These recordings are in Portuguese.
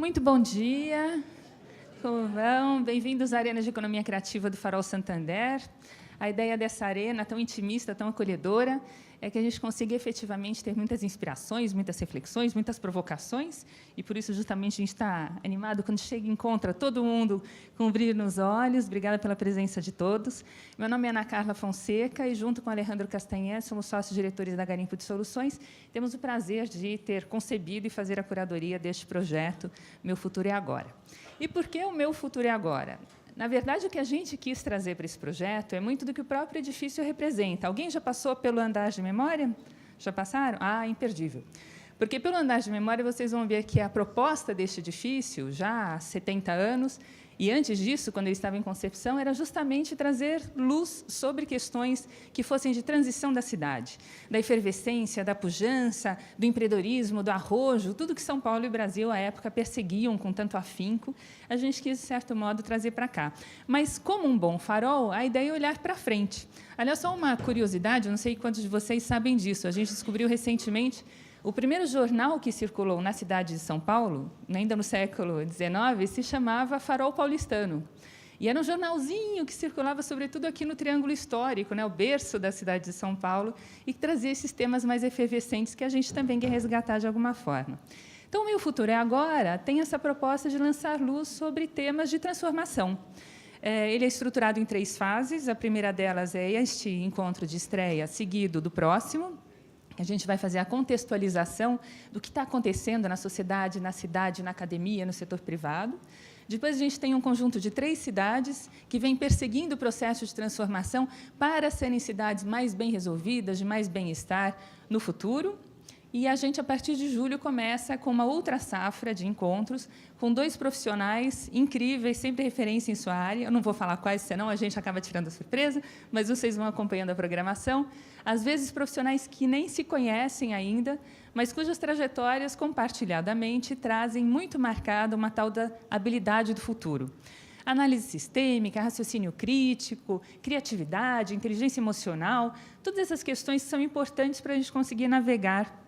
Muito bom dia, como vão? Bem-vindos à Arena de Economia Criativa do Farol Santander. A ideia dessa arena tão intimista, tão acolhedora, é que a gente consiga efetivamente ter muitas inspirações, muitas reflexões, muitas provocações, e por isso justamente a gente está animado quando chega e encontra todo mundo com um brilho nos olhos. Obrigada pela presença de todos. Meu nome é Ana Carla Fonseca e, junto com Alejandro Castanhé, somos sócios-diretores da Garimpo de Soluções. Temos o prazer de ter concebido e fazer a curadoria deste projeto Meu Futuro é Agora. E por que o Meu Futuro é Agora? Na verdade, o que a gente quis trazer para esse projeto é muito do que o próprio edifício representa. Alguém já passou pelo andar de memória? Já passaram? Ah, imperdível. Porque, pelo andar de memória, vocês vão ver que a proposta deste edifício, já há 70 anos, e antes disso, quando ele estava em concepção, era justamente trazer luz sobre questões que fossem de transição da cidade, da efervescência, da pujança, do empreendedorismo, do arrojo, tudo que São Paulo e Brasil, à época, perseguiam com tanto afinco, a gente quis, de certo modo, trazer para cá. Mas, como um bom farol, a ideia é olhar para frente. Aliás, só uma curiosidade, eu não sei quantos de vocês sabem disso, a gente descobriu recentemente. O primeiro jornal que circulou na cidade de São Paulo, ainda no século XIX, se chamava Farol Paulistano. E era um jornalzinho que circulava, sobretudo, aqui no Triângulo Histórico, né, o berço da cidade de São Paulo, e que trazia esses temas mais efervescentes que a gente também quer resgatar de alguma forma. Então, o Meu Futuro é Agora tem essa proposta de lançar luz sobre temas de transformação. Ele é estruturado em 3 fases. A primeira delas é este encontro de estreia, seguido do próximo. A gente vai fazer a contextualização do que está acontecendo na sociedade, na cidade, na academia, no setor privado. Depois, a gente tem um conjunto de 3 cidades que vem perseguindo o processo de transformação para serem cidades mais bem resolvidas, de mais bem-estar no futuro. E a gente, a partir de julho, começa com uma outra safra de encontros com 2 profissionais incríveis, sempre referência em sua área. Eu não vou falar quais, senão a gente acaba tirando a surpresa, mas vocês vão acompanhando a programação. Às vezes, profissionais que nem se conhecem ainda, mas cujas trajetórias, compartilhadamente, trazem muito marcada uma tal da habilidade do futuro. Análise sistêmica, raciocínio crítico, criatividade, inteligência emocional, todas essas questões são importantes para a gente conseguir navegar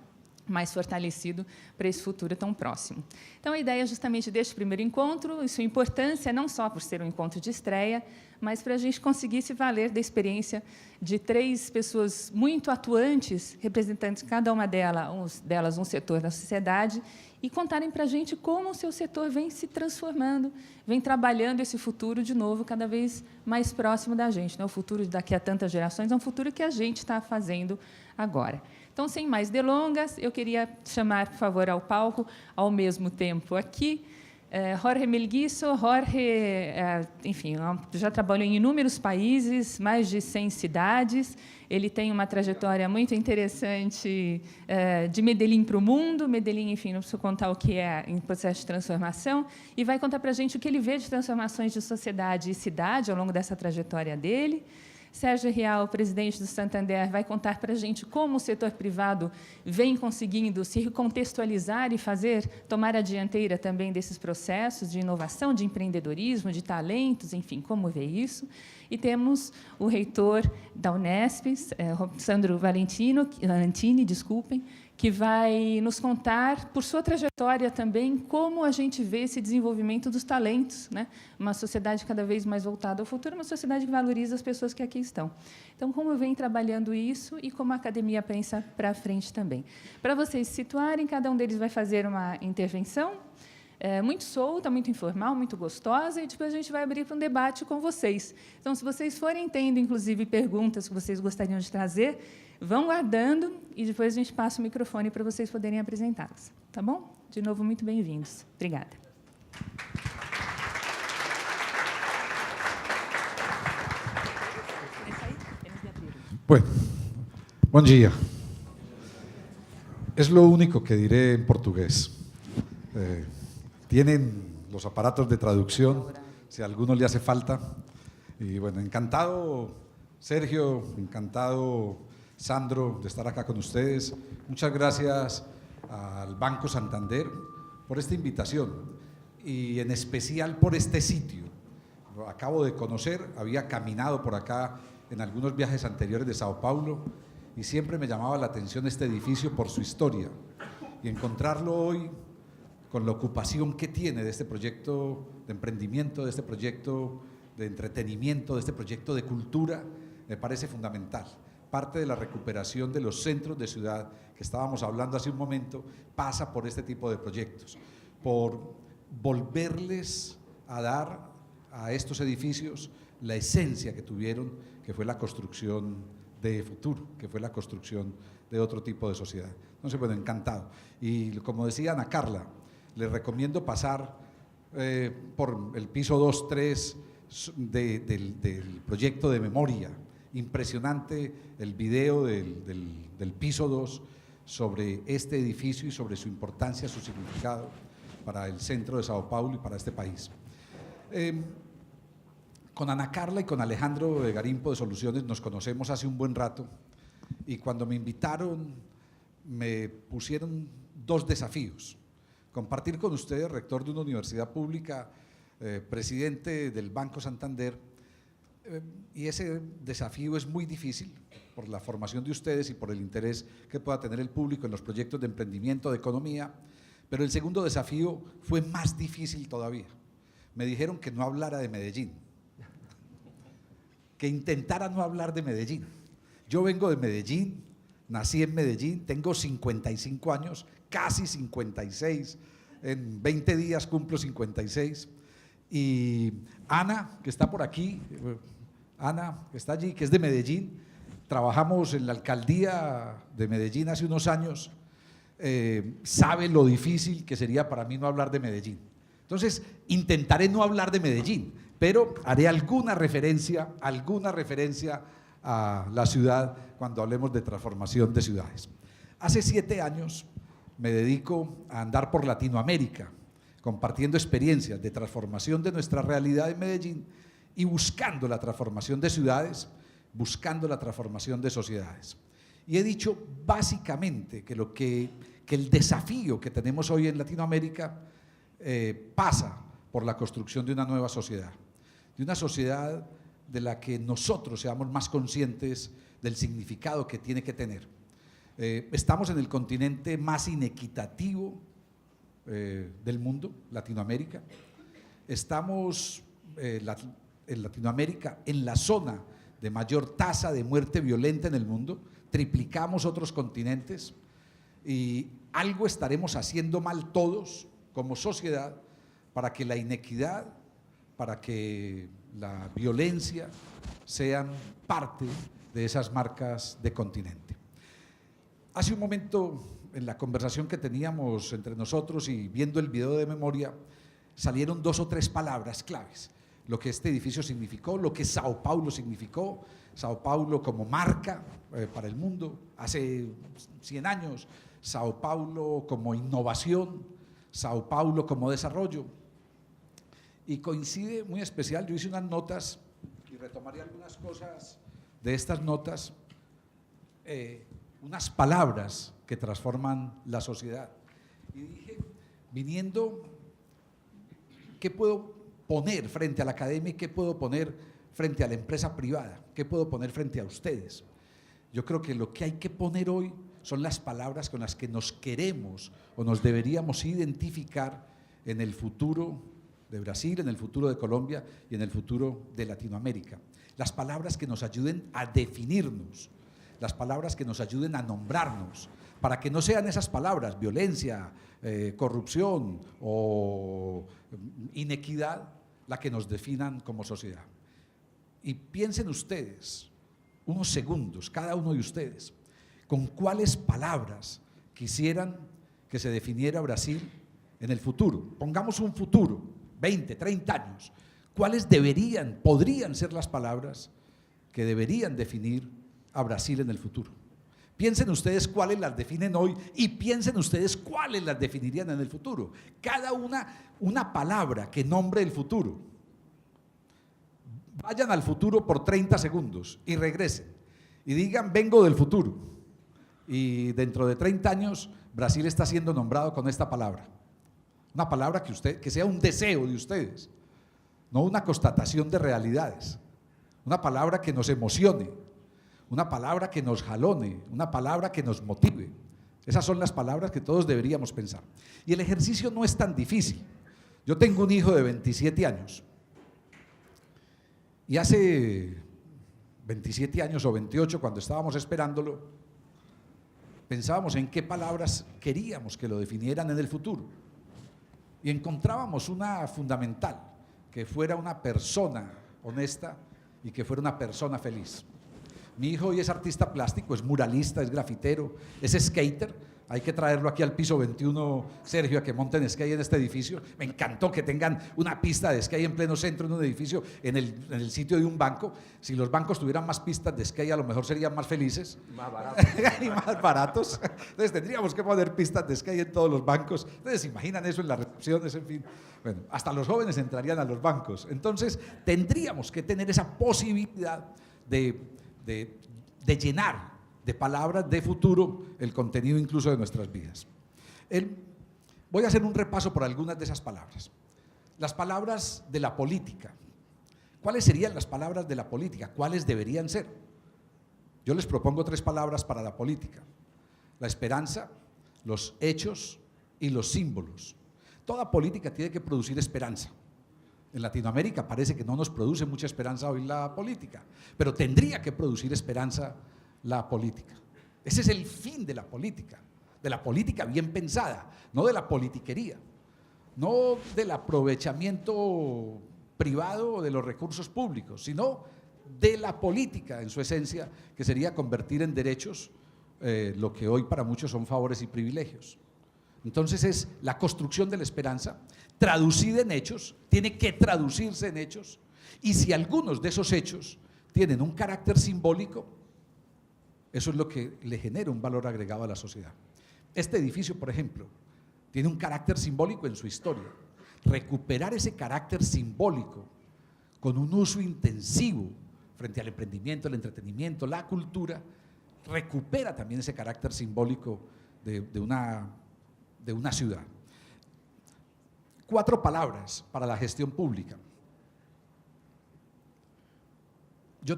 mais fortalecido para esse futuro tão próximo. Então, a ideia justamente deste primeiro encontro, e sua importância, não só por ser um encontro de estreia, mas para a gente conseguir se valer da experiência de 3 pessoas muito atuantes, representantes, cada uma delas um setor da sociedade, e contarem para a gente como o seu setor vem se transformando, vem trabalhando esse futuro, de novo, cada vez mais próximo da gente. O futuro daqui a tantas gerações é um futuro que a gente está fazendo agora. Então, sem mais delongas, eu queria chamar, por favor, ao palco, ao mesmo tempo aqui, Jorge Melguizo. Jorge, enfim, já trabalhou em inúmeros países, mais de 100 cidades. Ele tem uma trajetória muito interessante de Medellín para o mundo. Medellín, enfim, não preciso contar o que é em processo de transformação, e vai contar para a gente o que ele vê de transformações de sociedade e cidade ao longo dessa trajetória dele. Sérgio Rial, presidente do Santander, vai contar para a gente como o setor privado vem conseguindo se recontextualizar e tomar a dianteira também desses processos de inovação, de empreendedorismo, de talentos, enfim, como ver isso. E temos o reitor da Unesp, Sandro Valentini, desculpem, que vai nos contar, por sua trajetória também, como a gente vê esse desenvolvimento dos talentos, né? Uma sociedade cada vez mais voltada ao futuro, uma sociedade que valoriza as pessoas que aqui estão. Então, como vem trabalhando isso e como a academia pensa para frente também. Para vocês se situarem, cada um deles vai fazer uma intervenção muito solta, muito informal, muito gostosa, e depois a gente vai abrir para um debate com vocês. Então, se vocês forem tendo, inclusive, perguntas que vocês gostariam de trazer, vão guardando e depois a gente passa o microfone para vocês poderem apresentá-las. Tá bom? De novo, muito bem-vindos. Obrigada. Bueno, buen día. Es lo único que diré en portugués. Tienen los aparatos de traducción, si a alguno le hace falta. Y bueno, encantado, Sergio, encantado, Sandro, de estar acá con ustedes. Muchas gracias al Banco Santander por esta invitación y en especial por este sitio. Lo acabo de conocer, había caminado por acá en algunos viajes anteriores de Sao Paulo y siempre me llamaba la atención este edificio por su historia. Y encontrarlo hoy con la ocupación que tiene de este proyecto de emprendimiento, de este proyecto de entretenimiento, de este proyecto de cultura, me parece fundamental. Parte de la recuperación de los centros de ciudad que estábamos hablando hace un momento pasa por este tipo de proyectos, por volverles a dar a estos edificios la esencia que tuvieron, que fue la construcción de futuro, que fue la construcción de otro tipo de sociedad. Entonces, bueno, encantado. Y como decía Ana Carla, les recomiendo pasar por el piso 2, 3 del proyecto de memoria. Impresionante el video del piso 2 sobre este edificio y sobre su importancia, su significado para el centro de Sao Paulo y para este país. Con Ana Carla y con Alejandro de Garimpo de Soluciones nos conocemos hace un buen rato y cuando me invitaron me pusieron dos desafíos. Compartir con ustedes, rector de una universidad pública, presidente del Banco Santander, y ese desafío es muy difícil por la formación de ustedes y por el interés que pueda tener el público en los proyectos de emprendimiento, de economía, pero el segundo desafío fue más difícil todavía. Me dijeron que no hablara de Medellín, que intentara no hablar de Medellín. Yo vengo de Medellín, nací en Medellín, tengo 55 años, casi 56, en 20 días cumplo 56, y Ana, que está por aquí, Ana, que está allí, que es de Medellín, trabajamos en la alcaldía de Medellín hace unos años, sabe lo difícil que sería para mí no hablar de Medellín. Entonces, intentaré no hablar de Medellín, pero haré alguna referencia a la ciudad cuando hablemos de transformación de ciudades. Hace 7 años me dedico a andar por Latinoamérica, compartiendo experiencias de transformación de nuestra realidad en Medellín y buscando la transformación de ciudades, buscando la transformación de sociedades. Y he dicho básicamente que el desafío que tenemos hoy en Latinoamérica pasa por la construcción de una nueva sociedad, de una sociedad de la que nosotros seamos más conscientes del significado que tiene que tener. Estamos en el continente más inequitativo del mundo, Latinoamérica. Estamos en Latinoamérica en la zona de mayor tasa de muerte violenta en el mundo, triplicamos otros continentes y algo estaremos haciendo mal todos como sociedad para que la inequidad, para que la violencia sean parte de esas marcas de continente. Hace un momento, en la conversación que teníamos entre nosotros y viendo el video de memoria, salieron 2 o 3 palabras claves. Lo que este edificio significó, lo que Sao Paulo significó, Sao Paulo como marca para el mundo hace 100 años, Sao Paulo como innovación, Sao Paulo como desarrollo. Y coincide muy especial, yo hice unas notas y retomaré algunas cosas de estas notas, unas palabras que transforman la sociedad. Y dije, viniendo, ¿qué puedo poner frente a la academia y qué puedo poner frente a la empresa privada? ¿Qué puedo poner frente a ustedes? Yo creo que lo que hay que poner hoy son las palabras con las que nos queremos o nos deberíamos identificar en el futuro de Brasil, en el futuro de Colombia y en el futuro de Latinoamérica. Las palabras que nos ayuden a definirnos, las palabras que nos ayuden a nombrarnos, para que no sean esas palabras, violencia, corrupción o inequidad, la que nos definan como sociedad. Y piensen ustedes, unos segundos, cada uno de ustedes, con cuáles palabras quisieran que se definiera Brasil en el futuro. Pongamos un futuro, 20, 30 años. ¿Cuáles podrían ser las palabras que deberían definir a Brasil en el futuro? Piensen ustedes cuáles las definen hoy y piensen ustedes cuáles las definirían en el futuro. Cada una palabra que nombre el futuro. Vayan al futuro por 30 segundos y regresen y digan, vengo del futuro. Y dentro de 30 años, Brasil está siendo nombrado con esta palabra. Una palabra que sea un deseo de ustedes, no una constatación de realidades. Una palabra que nos emocione, una palabra que nos jalone, una palabra que nos motive. Esas son las palabras que todos deberíamos pensar. Y el ejercicio no es tan difícil. Yo tengo un hijo de 27 años y hace 27 años o 28, cuando estábamos esperándolo, pensábamos en qué palabras queríamos que lo definieran en el futuro y encontrábamos una fundamental, que fuera una persona honesta y que fuera una persona feliz. Mi hijo hoy es artista plástico, es muralista, es grafitero, es skater. Hay que traerlo aquí al piso 21, Sergio, a que monten skate en este edificio. Me encantó que tengan una pista de skate en pleno centro en un edificio, en el sitio de un banco. Si los bancos tuvieran más pistas de skate, a lo mejor serían más felices. Más baratos. Y más baratos. Entonces tendríamos que poner pistas de skate en todos los bancos. Entonces, imaginan eso en las recepciones, en fin. Bueno, hasta los jóvenes entrarían a los bancos. Entonces, tendríamos que tener esa posibilidad de llenar de palabras de futuro el contenido incluso de nuestras vidas. Voy a hacer un repaso por algunas de esas palabras. Las palabras de la política. ¿Cuáles serían las palabras de la política? ¿Cuáles deberían ser? Yo les propongo 3 palabras para la política: la esperanza, los hechos y los símbolos. Toda política tiene que producir esperanza. En Latinoamérica parece que no nos produce mucha esperanza hoy la política, pero tendría que producir esperanza la política. Ese es el fin de la política bien pensada, no de la politiquería, no del aprovechamiento privado de los recursos públicos, sino de la política en su esencia, que sería convertir en derechos lo que hoy para muchos son favores y privilegios. Entonces es la construcción de la esperanza traducida en hechos, tiene que traducirse en hechos, y si algunos de esos hechos tienen un carácter simbólico, eso es lo que le genera un valor agregado a la sociedad. Este edificio, por ejemplo, tiene un carácter simbólico en su historia. Recuperar ese carácter simbólico con un uso intensivo frente al emprendimiento, el entretenimiento, la cultura, recupera también ese carácter simbólico de una ciudad. 4 palabras para la gestión pública. Yo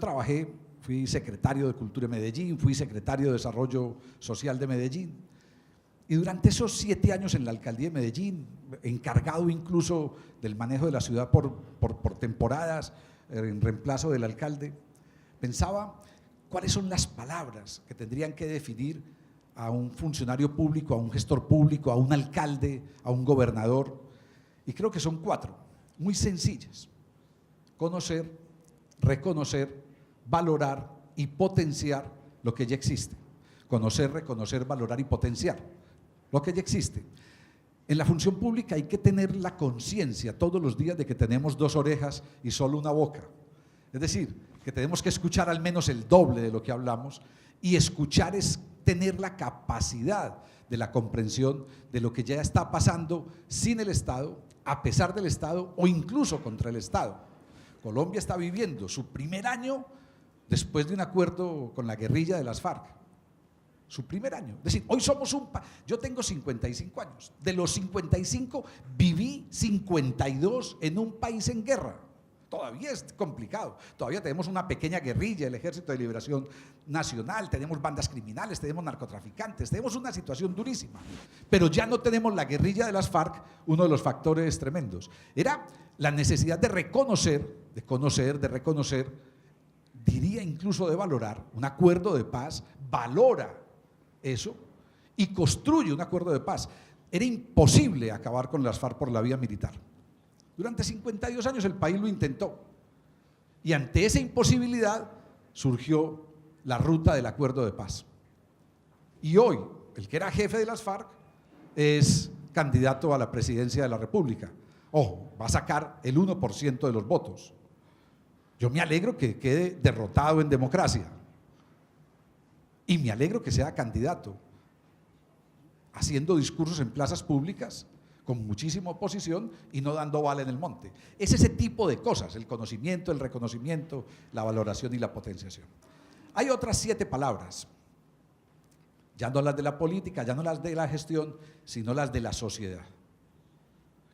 fui secretario de Cultura de Medellín, fui secretario de Desarrollo Social de Medellín, y durante esos 7 años en la alcaldía de Medellín, encargado incluso del manejo de la ciudad por temporadas, en reemplazo del alcalde, pensaba cuáles son las palabras que tendrían que definir a un funcionario público, a un gestor público, a un alcalde, a un gobernador, y creo que son 4, muy sencillas: conocer, reconocer, valorar y potenciar lo que ya existe. Conocer, reconocer, valorar y potenciar lo que ya existe. En la función pública hay que tener la conciencia todos los días de que tenemos 2 orejas y solo una boca. Es decir, que tenemos que escuchar al menos el doble de lo que hablamos, y escuchar es tener la capacidad de la comprensión de lo que ya está pasando sin el Estado, a pesar del Estado o incluso contra el Estado. Colombia está viviendo su primer año después de un acuerdo con la guerrilla de las FARC. Su primer año. Es decir, hoy somos yo tengo 55 años. De los 55, viví 52 en un país en guerra. Todavía es complicado. Todavía tenemos una pequeña guerrilla, el Ejército de Liberación Nacional, tenemos bandas criminales, tenemos narcotraficantes, tenemos una situación durísima. Pero ya no tenemos la guerrilla de las FARC, uno de los factores tremendos. Era la necesidad de reconocer, de conocer, de reconocer, diría incluso de valorar. Un acuerdo de paz valora eso y construye un acuerdo de paz. Era imposible acabar con las FARC por la vía militar. Durante 52 años el país lo intentó, y ante esa imposibilidad surgió la ruta del acuerdo de paz. Y hoy, el que era jefe de las FARC es candidato a la presidencia de la República. Ojo, va a sacar el 1% de los votos. Yo me alegro que quede derrotado en democracia, y me alegro que sea candidato, haciendo discursos en plazas públicas con muchísima oposición y no dando bala en el monte. Es ese tipo de cosas: el conocimiento, el reconocimiento, la valoración y la potenciación. Hay otras 7 palabras, ya no las de la política, ya no las de la gestión, sino las de la sociedad.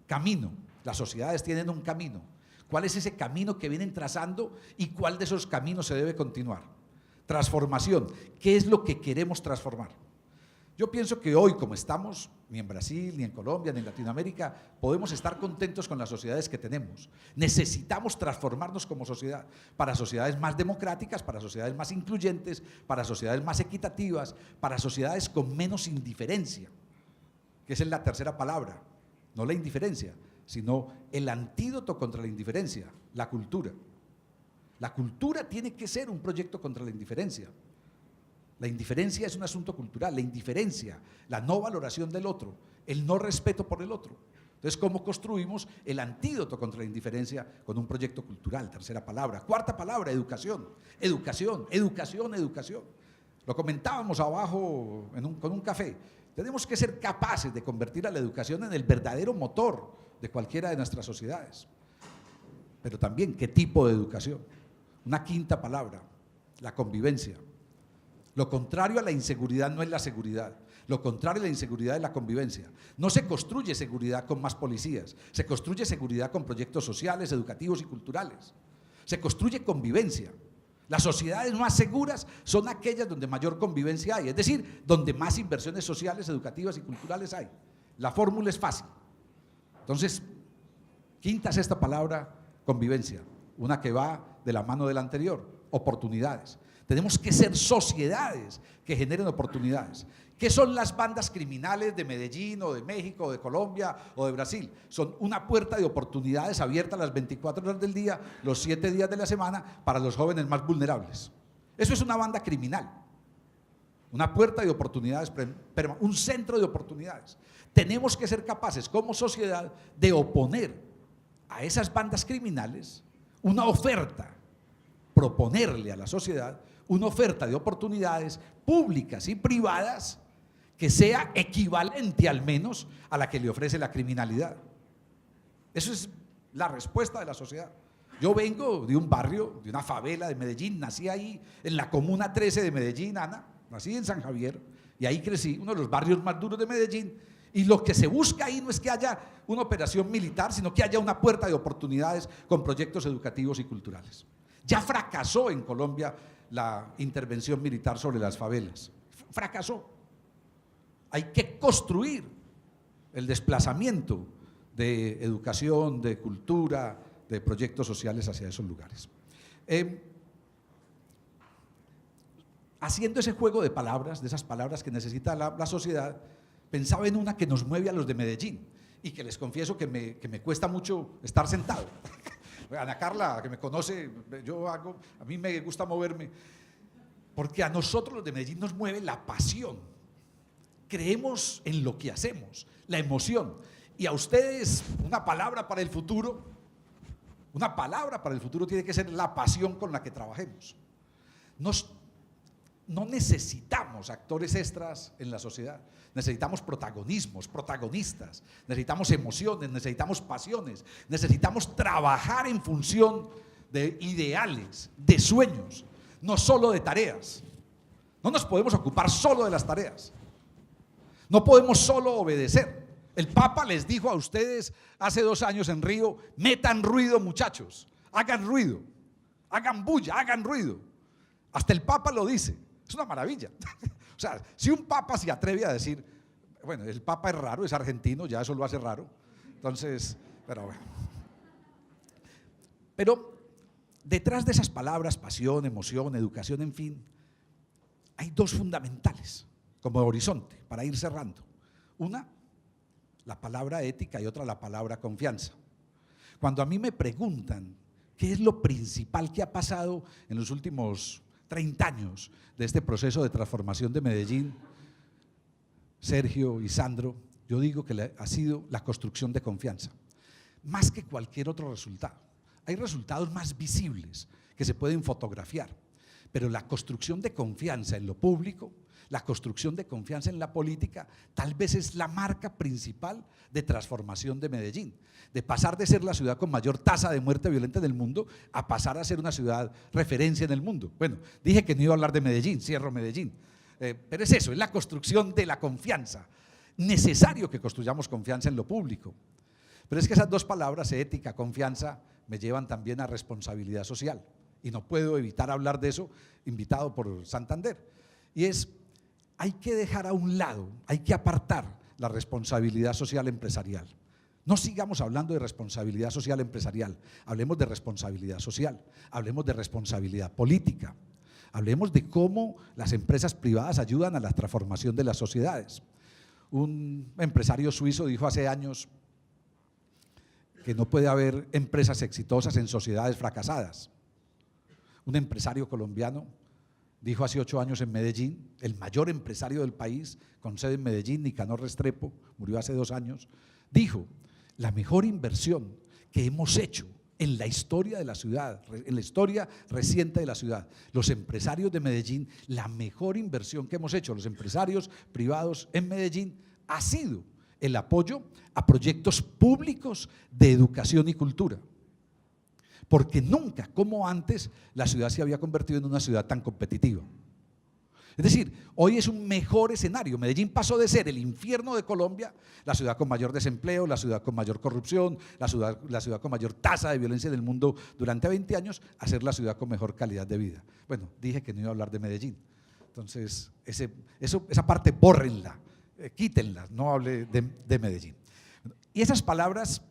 Camino. Las sociedades tienen un camino. ¿Cuál es ese camino que vienen trazando y cuál de esos caminos se debe continuar? Transformación. ¿Qué es lo que queremos transformar? Yo pienso que hoy, como estamos, ni en Brasil, ni en Colombia, ni en Latinoamérica, podemos estar contentos con las sociedades que tenemos. Necesitamos transformarnos como sociedad para sociedades más democráticas, para sociedades más incluyentes, para sociedades más equitativas, para sociedades con menos indiferencia, que esa es la tercera palabra, no la indiferencia, sino el antídoto contra la indiferencia, la cultura. La cultura tiene que ser un proyecto contra la indiferencia. La indiferencia es un asunto cultural, la indiferencia, la no valoración del otro, el no respeto por el otro. Entonces, ¿cómo construimos el antídoto contra la indiferencia con un proyecto cultural? Tercera palabra. Cuarta palabra, educación. Educación, educación, educación. Lo comentábamos abajo con un café. Tenemos que ser capaces de convertir a la educación en el verdadero motor de cualquiera de nuestras sociedades. Pero también, ¿qué tipo de educación? Una quinta palabra, la convivencia. Lo contrario a la inseguridad no es la seguridad. Lo contrario a la inseguridad es la convivencia. No se construye seguridad con más policías, se construye seguridad con proyectos sociales, educativos y culturales. Se construye convivencia. Las sociedades más seguras son aquellas donde mayor convivencia hay, es decir, donde más inversiones sociales, educativas y culturales hay. La fórmula es fácil. Entonces, quinta es esta palabra, convivencia, una que va de la mano de la anterior, oportunidades. Tenemos que ser sociedades que generen oportunidades. ¿Qué son las bandas criminales de Medellín o de México o de Colombia o de Brasil? Son una puerta de oportunidades abierta las 24 horas del día, los 7 días de la semana para los jóvenes más vulnerables. Eso es una banda criminal. Una puerta de oportunidades, un centro de oportunidades. Tenemos que ser capaces como sociedad de oponer a esas bandas criminales una oferta, proponerle a la sociedad una oferta de oportunidades públicas y privadas que sea equivalente al menos a la que le ofrece la criminalidad. Eso es la respuesta de la sociedad. Yo vengo de un barrio, de una favela de Medellín, nací ahí en la Comuna 13 de Medellín, Ana, nací en San Javier y ahí crecí, uno de los barrios más duros de Medellín, y lo que se busca ahí no es que haya una operación militar, sino que haya una puerta de oportunidades con proyectos educativos y culturales. Ya fracasó en Colombia la intervención militar sobre las favelas. Fracasó. Hay que construir el desplazamiento de educación, de cultura, de proyectos sociales hacia esos lugares. Haciendo ese juego de palabras, de esas palabras que necesita la sociedad, pensaba en una que nos mueve a los de Medellín y que les confieso que me cuesta mucho estar sentado. Ana Carla, que me conoce, a mí me gusta moverme, porque a nosotros los de Medellín nos mueve la pasión. Creemos en lo que hacemos, la emoción. Y a ustedes, una palabra para el futuro tiene que ser la pasión con la que trabajemos. No necesitamos actores extras en la sociedad, necesitamos protagonismos, protagonistas, necesitamos emociones, necesitamos pasiones, necesitamos trabajar en función de ideales, de sueños, no solo de tareas. No nos podemos ocupar solo de las tareas, no podemos solo obedecer. El Papa les dijo a ustedes hace 2 años en Río: metan ruido, muchachos, hagan ruido, hagan bulla, hagan ruido. Hasta el Papa lo dice. Es una maravilla. O sea, si un papa se atreve a decir, bueno, el papa es raro, es argentino, ya eso lo hace raro. Entonces, pero bueno. Pero detrás de esas palabras, pasión, emoción, educación, en fin, hay 2 fundamentales como horizonte para ir cerrando. Una, la palabra ética, y otra, la palabra confianza. Cuando a mí me preguntan qué es lo principal que ha pasado en los últimos 30 años de este proceso de transformación de Medellín, Sergio y Sandro, yo digo que ha sido la construcción de confianza, más que cualquier otro resultado. Hay resultados más visibles que se pueden fotografiar, pero la construcción de confianza en lo público, la construcción de confianza en la política, tal vez es la marca principal de transformación de Medellín, de pasar de ser la ciudad con mayor tasa de muerte violenta del mundo a pasar a ser una ciudad referencia en el mundo. Bueno, dije que no iba a hablar de Medellín, cierro Medellín, pero es eso, es la construcción de la confianza. Necesario que construyamos confianza en lo público, pero es que esas 2 palabras, ética, confianza, me llevan también a responsabilidad social, y no puedo evitar hablar de eso invitado por Santander, y es: hay que dejar a un lado, hay que apartar la responsabilidad social empresarial. No sigamos hablando de responsabilidad social empresarial, hablemos de responsabilidad social, hablemos de responsabilidad política, hablemos de cómo las empresas privadas ayudan a la transformación de las sociedades. Un empresario suizo dijo hace años que no puede haber empresas exitosas en sociedades fracasadas. Un empresario colombiano dijo hace 8 años en Medellín, el mayor empresario del país, con sede en Medellín, Nicanor Restrepo, murió hace 2 años, dijo: la mejor inversión que hemos hecho en la historia de la ciudad, en la historia reciente de la ciudad, los empresarios de Medellín, la mejor inversión que hemos hecho, los empresarios privados en Medellín, ha sido el apoyo a proyectos públicos de educación y cultura. Porque nunca, como antes, la ciudad se había convertido en una ciudad tan competitiva. Es decir, hoy es un mejor escenario. Medellín pasó de ser el infierno de Colombia, la ciudad con mayor desempleo, la ciudad con mayor corrupción, la ciudad con mayor tasa de violencia del mundo durante 20 años, a ser la ciudad con mejor calidad de vida. Bueno, dije que no iba a hablar de Medellín. Entonces, esa parte bórrenla, quítenla, no hable de Medellín. Y esas palabras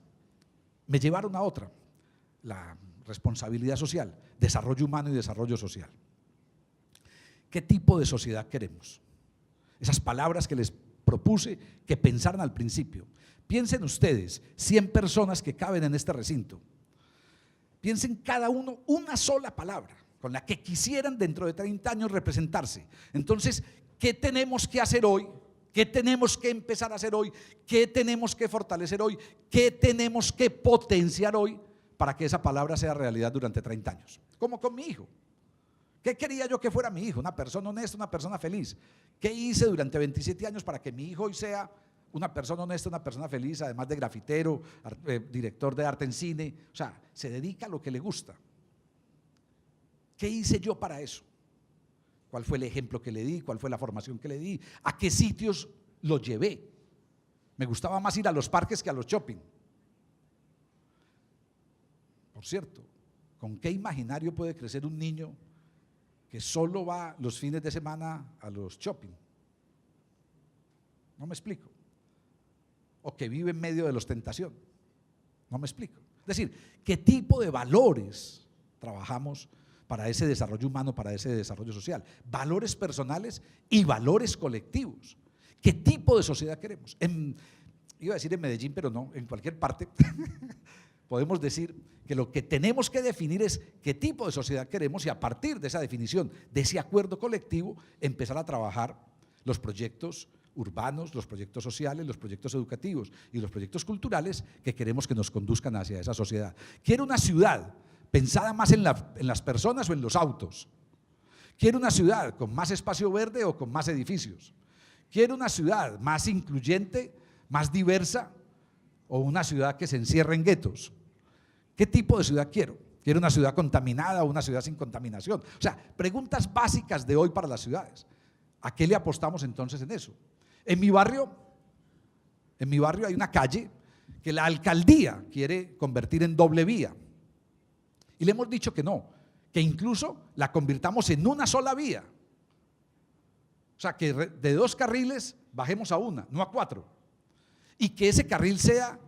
me llevaron a otra, la responsabilidad social, desarrollo humano y desarrollo social. ¿Qué tipo de sociedad queremos? Esas palabras que les propuse que pensaran al principio. Piensen ustedes, 100 personas que caben en este recinto. Piensen cada uno una sola palabra con la que quisieran dentro de 30 años representarse. Entonces, ¿qué tenemos que hacer hoy? ¿Qué tenemos que empezar a hacer hoy? ¿Qué tenemos que fortalecer hoy? ¿Qué tenemos que potenciar hoy para que esa palabra sea realidad durante 30 años? Como con mi hijo. ¿Qué quería yo que fuera mi hijo? Una persona honesta, una persona feliz. ¿Qué hice durante 27 años para que mi hijo hoy sea una persona honesta, una persona feliz, además de grafitero, director de arte en cine? O sea, se dedica a lo que le gusta. ¿Qué hice yo para eso? ¿Cuál fue el ejemplo que le di? ¿Cuál fue la formación que le di? ¿A qué sitios lo llevé? Me gustaba más ir a los parques que a los shopping. Por cierto, ¿con qué imaginario puede crecer un niño que solo va los fines de semana a los shopping? No me explico. O que vive en medio de la ostentación. No me explico. Es decir, ¿qué tipo de valores trabajamos para ese desarrollo humano, para ese desarrollo social? Valores personales y valores colectivos. ¿Qué tipo de sociedad queremos? Iba a decir en Medellín, pero no, en cualquier parte. Podemos decir que lo que tenemos que definir es qué tipo de sociedad queremos y a partir de esa definición, de ese acuerdo colectivo, empezar a trabajar los proyectos urbanos, los proyectos sociales, los proyectos educativos y los proyectos culturales que queremos que nos conduzcan hacia esa sociedad. Quiero una ciudad pensada más en las personas o en los autos. Quiero una ciudad con más espacio verde o con más edificios. Quiero una ciudad más incluyente, más diversa o una ciudad que se encierre en guetos. ¿Qué tipo de ciudad quiero? ¿Quiero una ciudad contaminada o una ciudad sin contaminación? O sea, preguntas básicas de hoy para las ciudades. ¿A qué le apostamos entonces en eso? En mi barrio hay una calle que la alcaldía quiere convertir en doble vía. Y le hemos dicho que no, que incluso la convirtamos en una sola vía. O sea, que de 2 carriles bajemos a 1, no a 4. Y que ese carril sea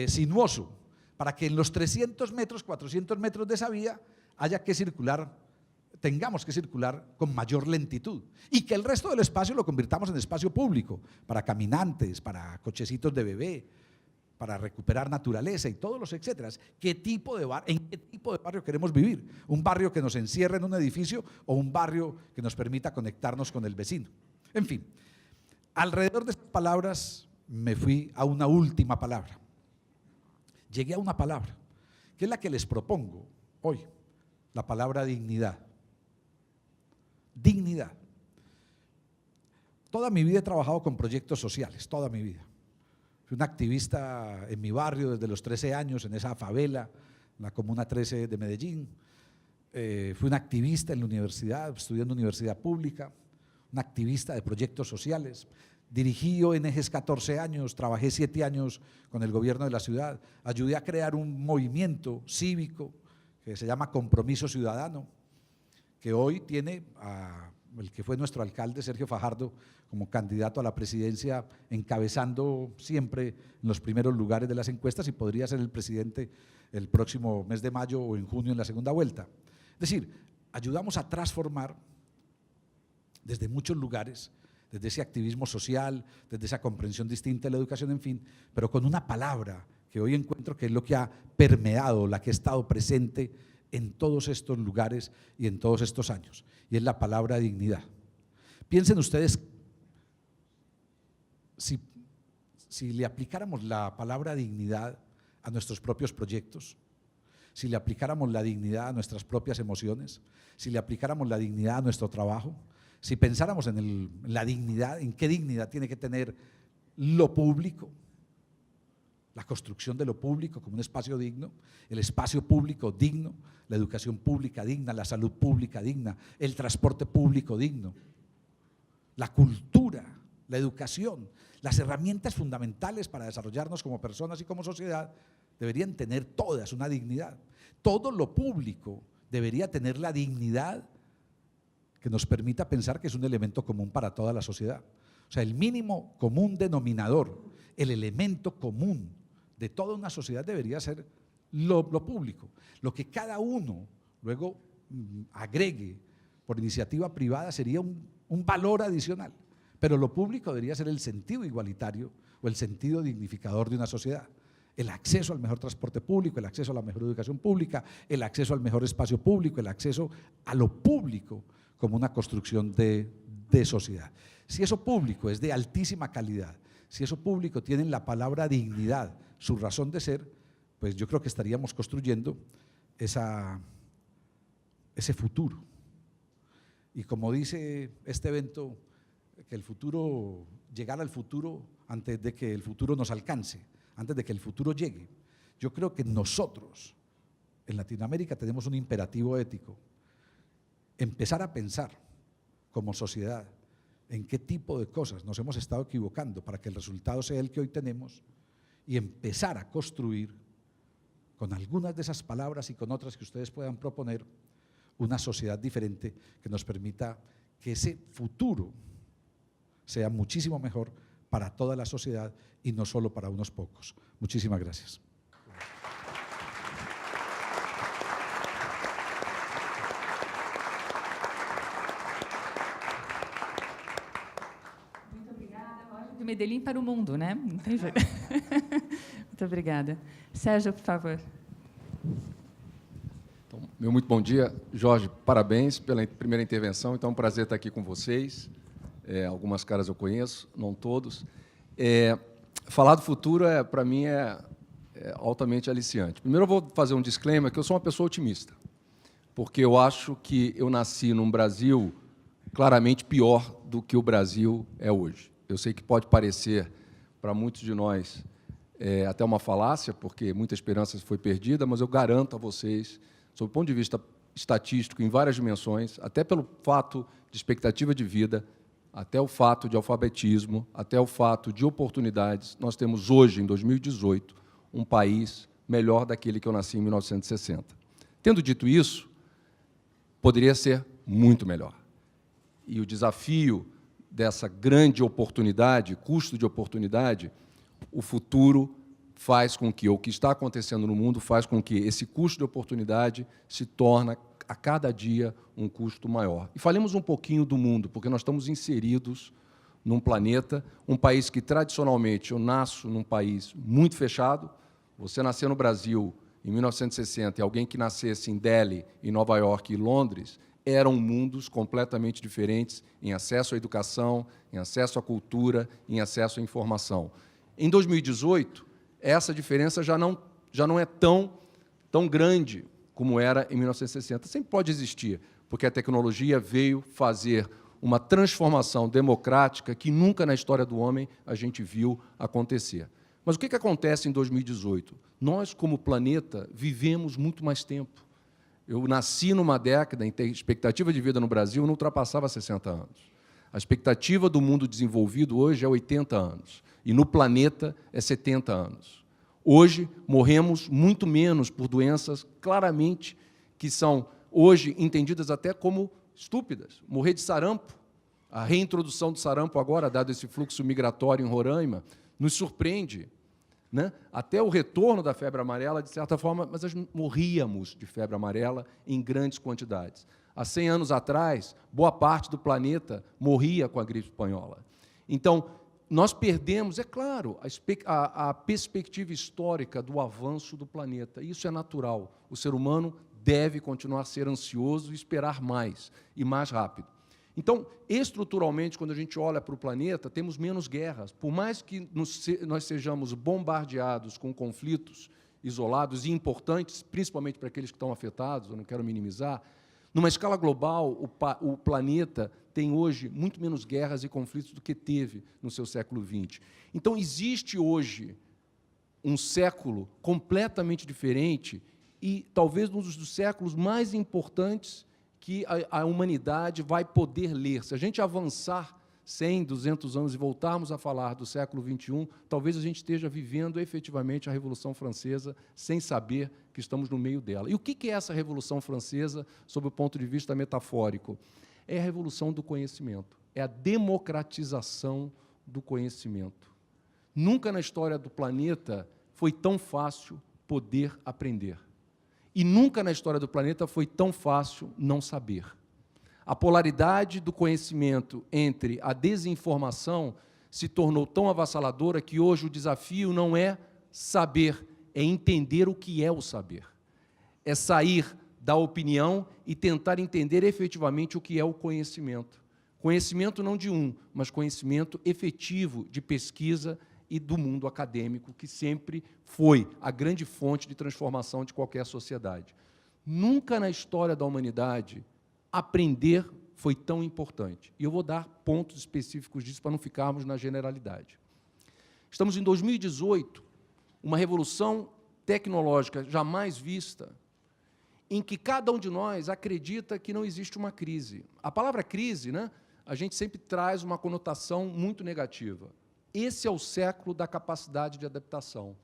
sinuoso, para que en los 300 metros, 400 metros de esa vía tengamos que circular con mayor lentitud y que el resto del espacio lo convirtamos en espacio público, para caminantes, para cochecitos de bebé, para recuperar naturaleza y todos los etcétera. ¿En qué tipo de barrio queremos vivir? ¿Un barrio que nos encierre en un edificio o un barrio que nos permita conectarnos con el vecino? En fin, alrededor de estas palabras me fui a una última palabra. Llegué a una palabra, que es la que les propongo hoy, la palabra dignidad. Dignidad. Toda mi vida he trabajado con proyectos sociales, toda mi vida. Fui un activista en mi barrio desde los 13 años, en esa favela, en la Comuna 13 de Medellín. Fui un activista en la universidad, estudié en la universidad pública, un activista de proyectos sociales. Dirigí ONGs 14 años, trabajé 7 años con el gobierno de la ciudad, ayudé a crear un movimiento cívico que se llama Compromiso Ciudadano, que hoy tiene a el que fue nuestro alcalde, Sergio Fajardo, como candidato a la presidencia, encabezando siempre en los primeros lugares de las encuestas y podría ser el presidente el próximo mes de mayo o en junio en la segunda vuelta. Es decir, ayudamos a transformar desde muchos lugares, desde ese activismo social, desde esa comprensión distinta de la educación, en fin, pero con una palabra que hoy encuentro que es lo que ha permeado, la que ha estado presente en todos estos lugares y en todos estos años, y es la palabra dignidad. Piensen ustedes, si le aplicáramos la palabra dignidad a nuestros propios proyectos, si le aplicáramos la dignidad a nuestras propias emociones, si le aplicáramos la dignidad a nuestro trabajo, si pensáramos en la dignidad, en qué dignidad tiene que tener lo público, la construcción de lo público como un espacio digno, el espacio público digno, la educación pública digna, la salud pública digna, el transporte público digno, la cultura, la educación, las herramientas fundamentales para desarrollarnos como personas y como sociedad deberían tener todas una dignidad. Todo lo público debería tener la dignidad que nos permita pensar que es un elemento común para toda la sociedad. O sea, el mínimo común denominador, el elemento común de toda una sociedad debería ser lo público. Lo que cada uno luego agregue por iniciativa privada sería un valor adicional, pero lo público debería ser el sentido igualitario o el sentido dignificador de una sociedad. El acceso al mejor transporte público, el acceso a la mejor educación pública, el acceso al mejor espacio público, el acceso a lo público como una construcción de sociedad. Si eso público es de altísima calidad, si eso público tiene en la palabra dignidad su razón de ser, pues yo creo que estaríamos construyendo ese futuro. Y como dice este evento, que el futuro, llegar al futuro antes de que el futuro nos alcance, antes de que el futuro llegue. Yo creo que nosotros en Latinoamérica tenemos un imperativo ético, empezar a pensar como sociedad en qué tipo de cosas nos hemos estado equivocando para que el resultado sea el que hoy tenemos y empezar a construir con algunas de esas palabras y con otras que ustedes puedan proponer una sociedad diferente que nos permita que ese futuro sea muchísimo mejor para toda la sociedad y no solo para unos pocos. Muchísimas gracias. De Medellín para o mundo, né? Não tem jeito. Muito obrigada. Sérgio, por favor. Então, meu muito bom dia. Jorge, parabéns pela primeira intervenção. Então, é um prazer estar aqui com vocês. Algumas caras eu conheço, não todos. Falar do futuro, para mim, é altamente aliciante. Primeiro, eu vou fazer um disclaimer que eu sou uma pessoa otimista, porque eu acho que eu nasci num Brasil claramente pior do que o Brasil é hoje. Eu sei que pode parecer, para muitos de nós, até uma falácia, porque muita esperança foi perdida, mas eu garanto a vocês, sob o ponto de vista estatístico, em várias dimensões, até pelo fato de expectativa de vida, até o fato de alfabetismo, até o fato de oportunidades, nós temos hoje, em 2018, um país melhor daquele que eu nasci em 1960. Tendo dito isso, poderia ser muito melhor. E o desafio dessa grande oportunidade, custo de oportunidade, o futuro faz com que, o que está acontecendo no mundo, faz com que esse custo de oportunidade se torne a cada dia um custo maior. E falemos um pouquinho do mundo, porque nós estamos inseridos num planeta, um país que, tradicionalmente, eu nasço num país muito fechado. Você nasceu no Brasil em 1960 e alguém que nascesse em Delhi, em Nova York e Londres, eram mundos completamente diferentes em acesso à educação, em acesso à cultura, em acesso à informação. Em 2018, essa diferença já não é tão grande como era em 1960. Sempre pode existir, porque a tecnologia veio fazer uma transformação democrática que nunca na história do homem a gente viu acontecer. Mas o que acontece em 2018? Nós, como planeta, vivemos muito mais tempo. Eu nasci numa década em que a expectativa de vida no Brasil não ultrapassava 60 anos. A expectativa do mundo desenvolvido hoje é 80 anos, e no planeta é 70 anos. Hoje, morremos muito menos por doenças, claramente, que são hoje entendidas até como estúpidas. Morrer de sarampo, a reintrodução do sarampo agora, dado esse fluxo migratório em Roraima, nos surpreende, né? Até o retorno da febre amarela, de certa forma, mas nós morríamos de febre amarela em grandes quantidades. Há 100 anos atrás, boa parte do planeta morria com a gripe espanhola. Então, nós perdemos, é claro, a perspectiva histórica do avanço do planeta. Isso é natural. O ser humano deve continuar a ser ansioso e esperar mais e mais rápido. Então, estruturalmente, quando a gente olha para o planeta, temos menos guerras. Por mais que nós sejamos bombardeados com conflitos isolados e importantes, principalmente para aqueles que estão afetados, eu não quero minimizar, numa escala global, o planeta tem hoje muito menos guerras e conflitos do que teve no seu século XX. Então, existe hoje um século completamente diferente e talvez um dos séculos mais importantes que a humanidade vai poder ler. Se a gente avançar 100, 200 anos e voltarmos a falar do século XXI, talvez a gente esteja vivendo efetivamente a Revolução Francesa sem saber que estamos no meio dela. E o que é essa Revolução Francesa, sob o ponto de vista metafórico? É a revolução do conhecimento, é a democratização do conhecimento. Nunca na história do planeta foi tão fácil poder aprender. E nunca na história do planeta foi tão fácil não saber. A polaridade do conhecimento entre a desinformação se tornou tão avassaladora que hoje o desafio não é saber, é entender o que é o saber. É sair da opinião e tentar entender efetivamente o que é o conhecimento. Conhecimento não de mas conhecimento efetivo de pesquisa e do mundo acadêmico, que sempre foi a grande fonte de transformação de qualquer sociedade. Nunca na história da humanidade aprender foi tão importante. E eu vou dar pontos específicos disso para não ficarmos na generalidade. Estamos em 2018, uma revolução tecnológica jamais vista, em que cada um de nós acredita que não existe uma crise. A palavra crise, né, a gente sempre traz uma conotação muito negativa. Esse é o século da capacidade de adaptação.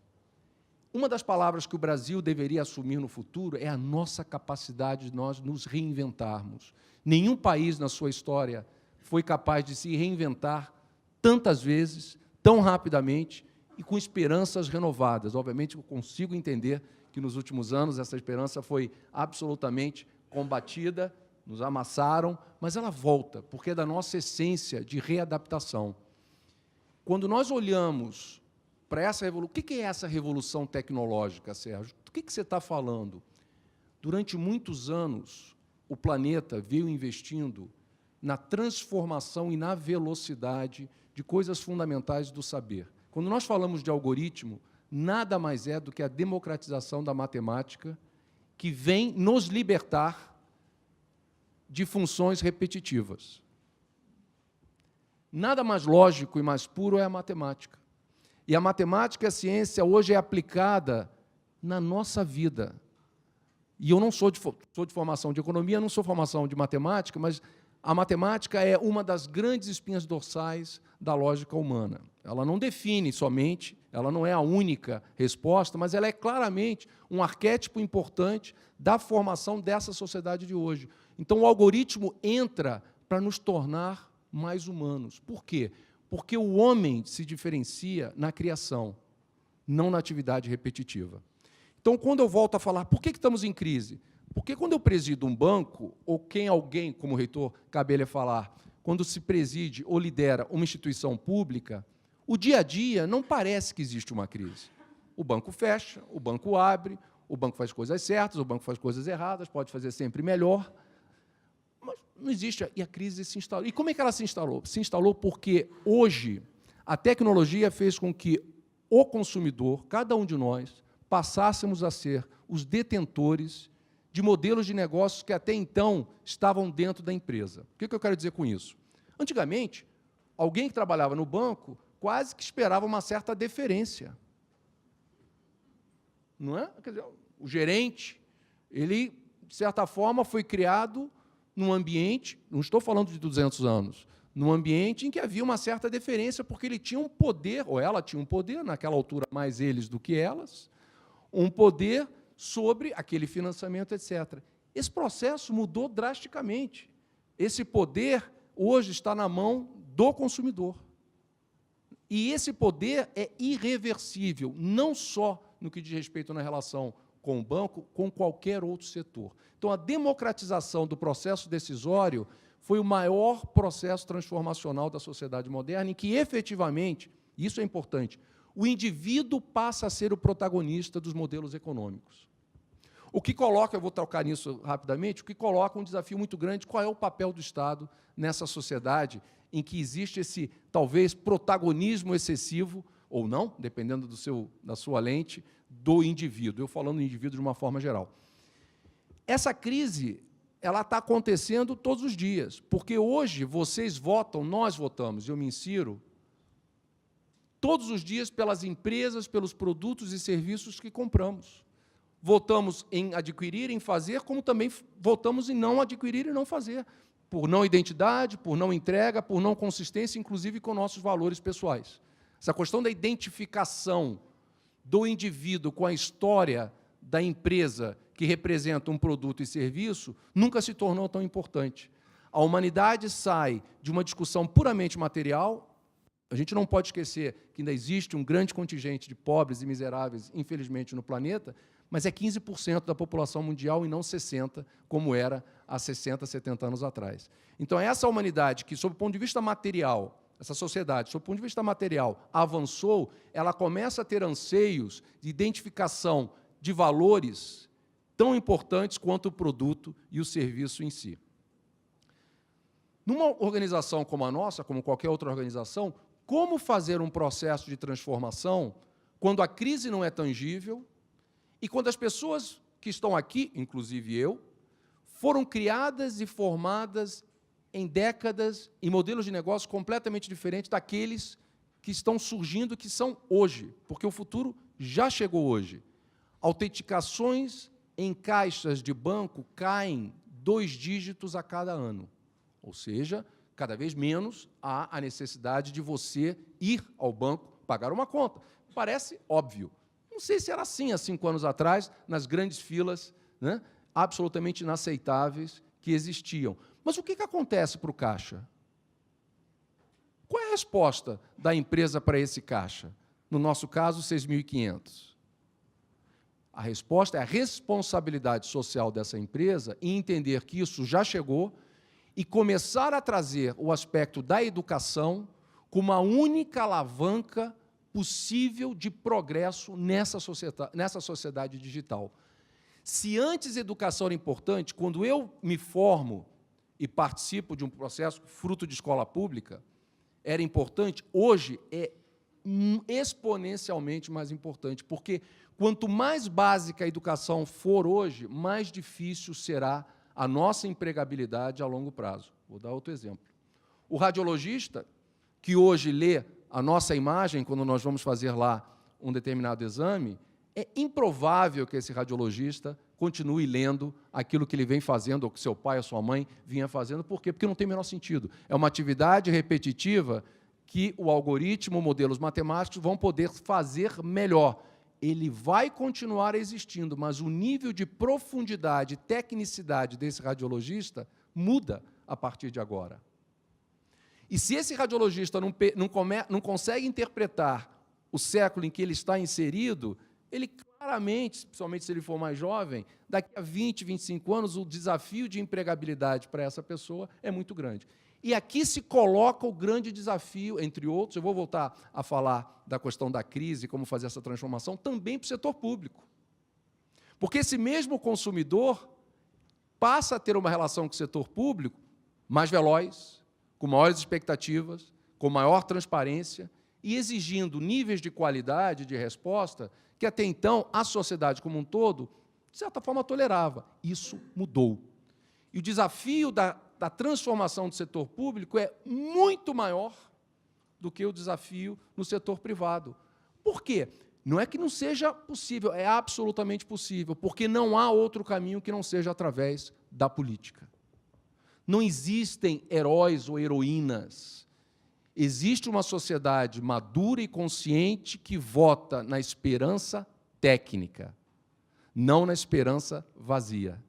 Uma das palavras que o Brasil deveria assumir no futuro é a nossa capacidade de nós nos reinventarmos. Nenhum país na sua história foi capaz de se reinventar tantas vezes, tão rapidamente e com esperanças renovadas. Obviamente, eu consigo entender que nos últimos anos essa esperança foi absolutamente combatida, nos amassaram, mas ela volta, porque é da nossa essência de readaptação. Quando nós olhamos para essa revolução, o que é essa revolução tecnológica, Sérgio? Do que você está falando? Durante muitos anos, o planeta veio investindo na transformação e na velocidade de coisas fundamentais do saber. Quando nós falamos de algoritmo, nada mais é do que a democratização da matemática que vem nos libertar de funções repetitivas. Nada mais lógico e mais puro é a matemática. E a matemática e a ciência hoje é aplicada na nossa vida. E eu não sou de formação de economia, não sou formação de matemática, mas a matemática é uma das grandes espinhas dorsais da lógica humana. Ela não define somente, ela não é a única resposta, mas ela é claramente um arquétipo importante da formação dessa sociedade de hoje. Então, o algoritmo entra para nos tornar mais humanos. Por quê? Porque o homem se diferencia na criação, não na atividade repetitiva. Então, quando eu volto a falar, por que estamos em crise? Porque quando eu presido um banco, ou alguém, como o reitor Cabelha falar, quando se preside ou lidera uma instituição pública, o dia a dia não parece que existe uma crise. O banco fecha, o banco abre, o banco faz coisas certas, o banco faz coisas erradas, pode fazer sempre melhor, mas não existe, e a crise se instalou. E como é que ela se instalou? Se instalou porque, hoje, a tecnologia fez com que o consumidor, cada um de nós, passássemos a ser os detentores de modelos de negócios que até então estavam dentro da empresa. O que eu quero dizer com isso? Antigamente, alguém que trabalhava no banco quase que esperava uma certa deferência. Não é? Quer dizer, o gerente, ele, de certa forma, foi criado num ambiente, não estou falando de 200 anos, num ambiente em que havia uma certa deferência, porque ele tinha um poder, ou ela tinha um poder, naquela altura mais eles do que elas, um poder sobre aquele financiamento, etc. Esse processo mudou drasticamente, Esse poder, hoje, está na mão do consumidor. E esse poder é irreversível, não só no que diz respeito na relação com o banco, com qualquer outro setor. Então, a democratização do processo decisório foi o maior processo transformacional da sociedade moderna, em que, efetivamente, isso é importante, o indivíduo passa a ser o protagonista dos modelos econômicos. O que coloca, eu vou tocar nisso rapidamente, o que coloca um desafio muito grande, qual é o papel do Estado nessa sociedade em que existe esse, talvez, protagonismo excessivo, ou não, dependendo da sua lente, do indivíduo. Eu falando do indivíduo de uma forma geral. Essa crise ela está acontecendo todos os dias, porque hoje vocês votam, nós votamos, eu me insiro, todos os dias pelas empresas, pelos produtos e serviços que compramos. Votamos em adquirir, em fazer, como também votamos em não adquirir e não fazer, por não identidade, por não entrega, por não consistência, inclusive com nossos valores pessoais. Essa questão da identificação do indivíduo com a história da empresa que representa um produto e serviço nunca se tornou tão importante. A humanidade sai de uma discussão puramente material. A gente não pode esquecer que ainda existe um grande contingente de pobres e miseráveis, infelizmente, no planeta, mas é 15% da população mundial e não 60%, como era há 60, 70 anos atrás. Então, essa humanidade que, sob o ponto de vista material, essa sociedade, sob o ponto de vista material, avançou, ela começa a ter anseios de identificação de valores tão importantes quanto o produto e o serviço em si. Numa organização como a nossa, como qualquer outra organização, como fazer um processo de transformação quando a crise não é tangível e quando as pessoas que estão aqui, inclusive eu, foram criadas e formadas em décadas, em modelos de negócio completamente diferentes daqueles que estão surgindo, que são hoje, porque o futuro já chegou hoje. Autenticações em caixas de banco caem 2 dígitos a cada ano, ou seja, cada vez menos há a necessidade de você ir ao banco pagar uma conta. Parece óbvio. Não sei se era assim há 5 anos atrás, nas grandes filas, né, absolutamente inaceitáveis que existiam. Mas o que acontece para o caixa? Qual é a resposta da empresa para esse caixa? No nosso caso, 6.500. A resposta é a responsabilidade social dessa empresa em entender que isso já chegou e começar a trazer o aspecto da educação como uma única alavanca possível de progresso nessa sociedade digital. Se antes a educação era importante, quando eu me formo e participo de um processo fruto de escola pública, era importante, hoje é exponencialmente mais importante, porque quanto mais básica a educação for hoje, mais difícil será a nossa empregabilidade a longo prazo. Vou dar outro exemplo. O radiologista, que hoje lê a nossa imagem, quando nós vamos fazer lá um determinado exame, é improvável que esse radiologista continue lendo aquilo que ele vem fazendo, ou que seu pai ou sua mãe vinha fazendo. Por quê? Porque não tem o menor sentido. É uma atividade repetitiva que o algoritmo, modelos matemáticos vão poder fazer melhor. Ele vai continuar existindo, mas o nível de profundidade e tecnicidade desse radiologista muda a partir de agora. E se esse radiologista não consegue interpretar o século em que ele está inserido, ele claramente, principalmente se ele for mais jovem, daqui a 20, 25 anos, o desafio de empregabilidade para essa pessoa é muito grande. E aqui se coloca o grande desafio, entre outros, eu vou voltar a falar da questão da crise, como fazer essa transformação, também para o setor público. Porque esse mesmo consumidor passa a ter uma relação com o setor público mais veloz, com maiores expectativas, com maior transparência e exigindo níveis de qualidade de resposta que até então a sociedade como um todo, de certa forma, tolerava. Isso mudou. E o desafio da transformação do setor público é muito maior do que o desafio no setor privado. Por quê? Não é que não seja possível, é absolutamente possível, porque não há outro caminho que não seja através da política. Não existem heróis ou heroínas. Existe uma sociedade madura e consciente que vota na esperança técnica, não na esperança vazia.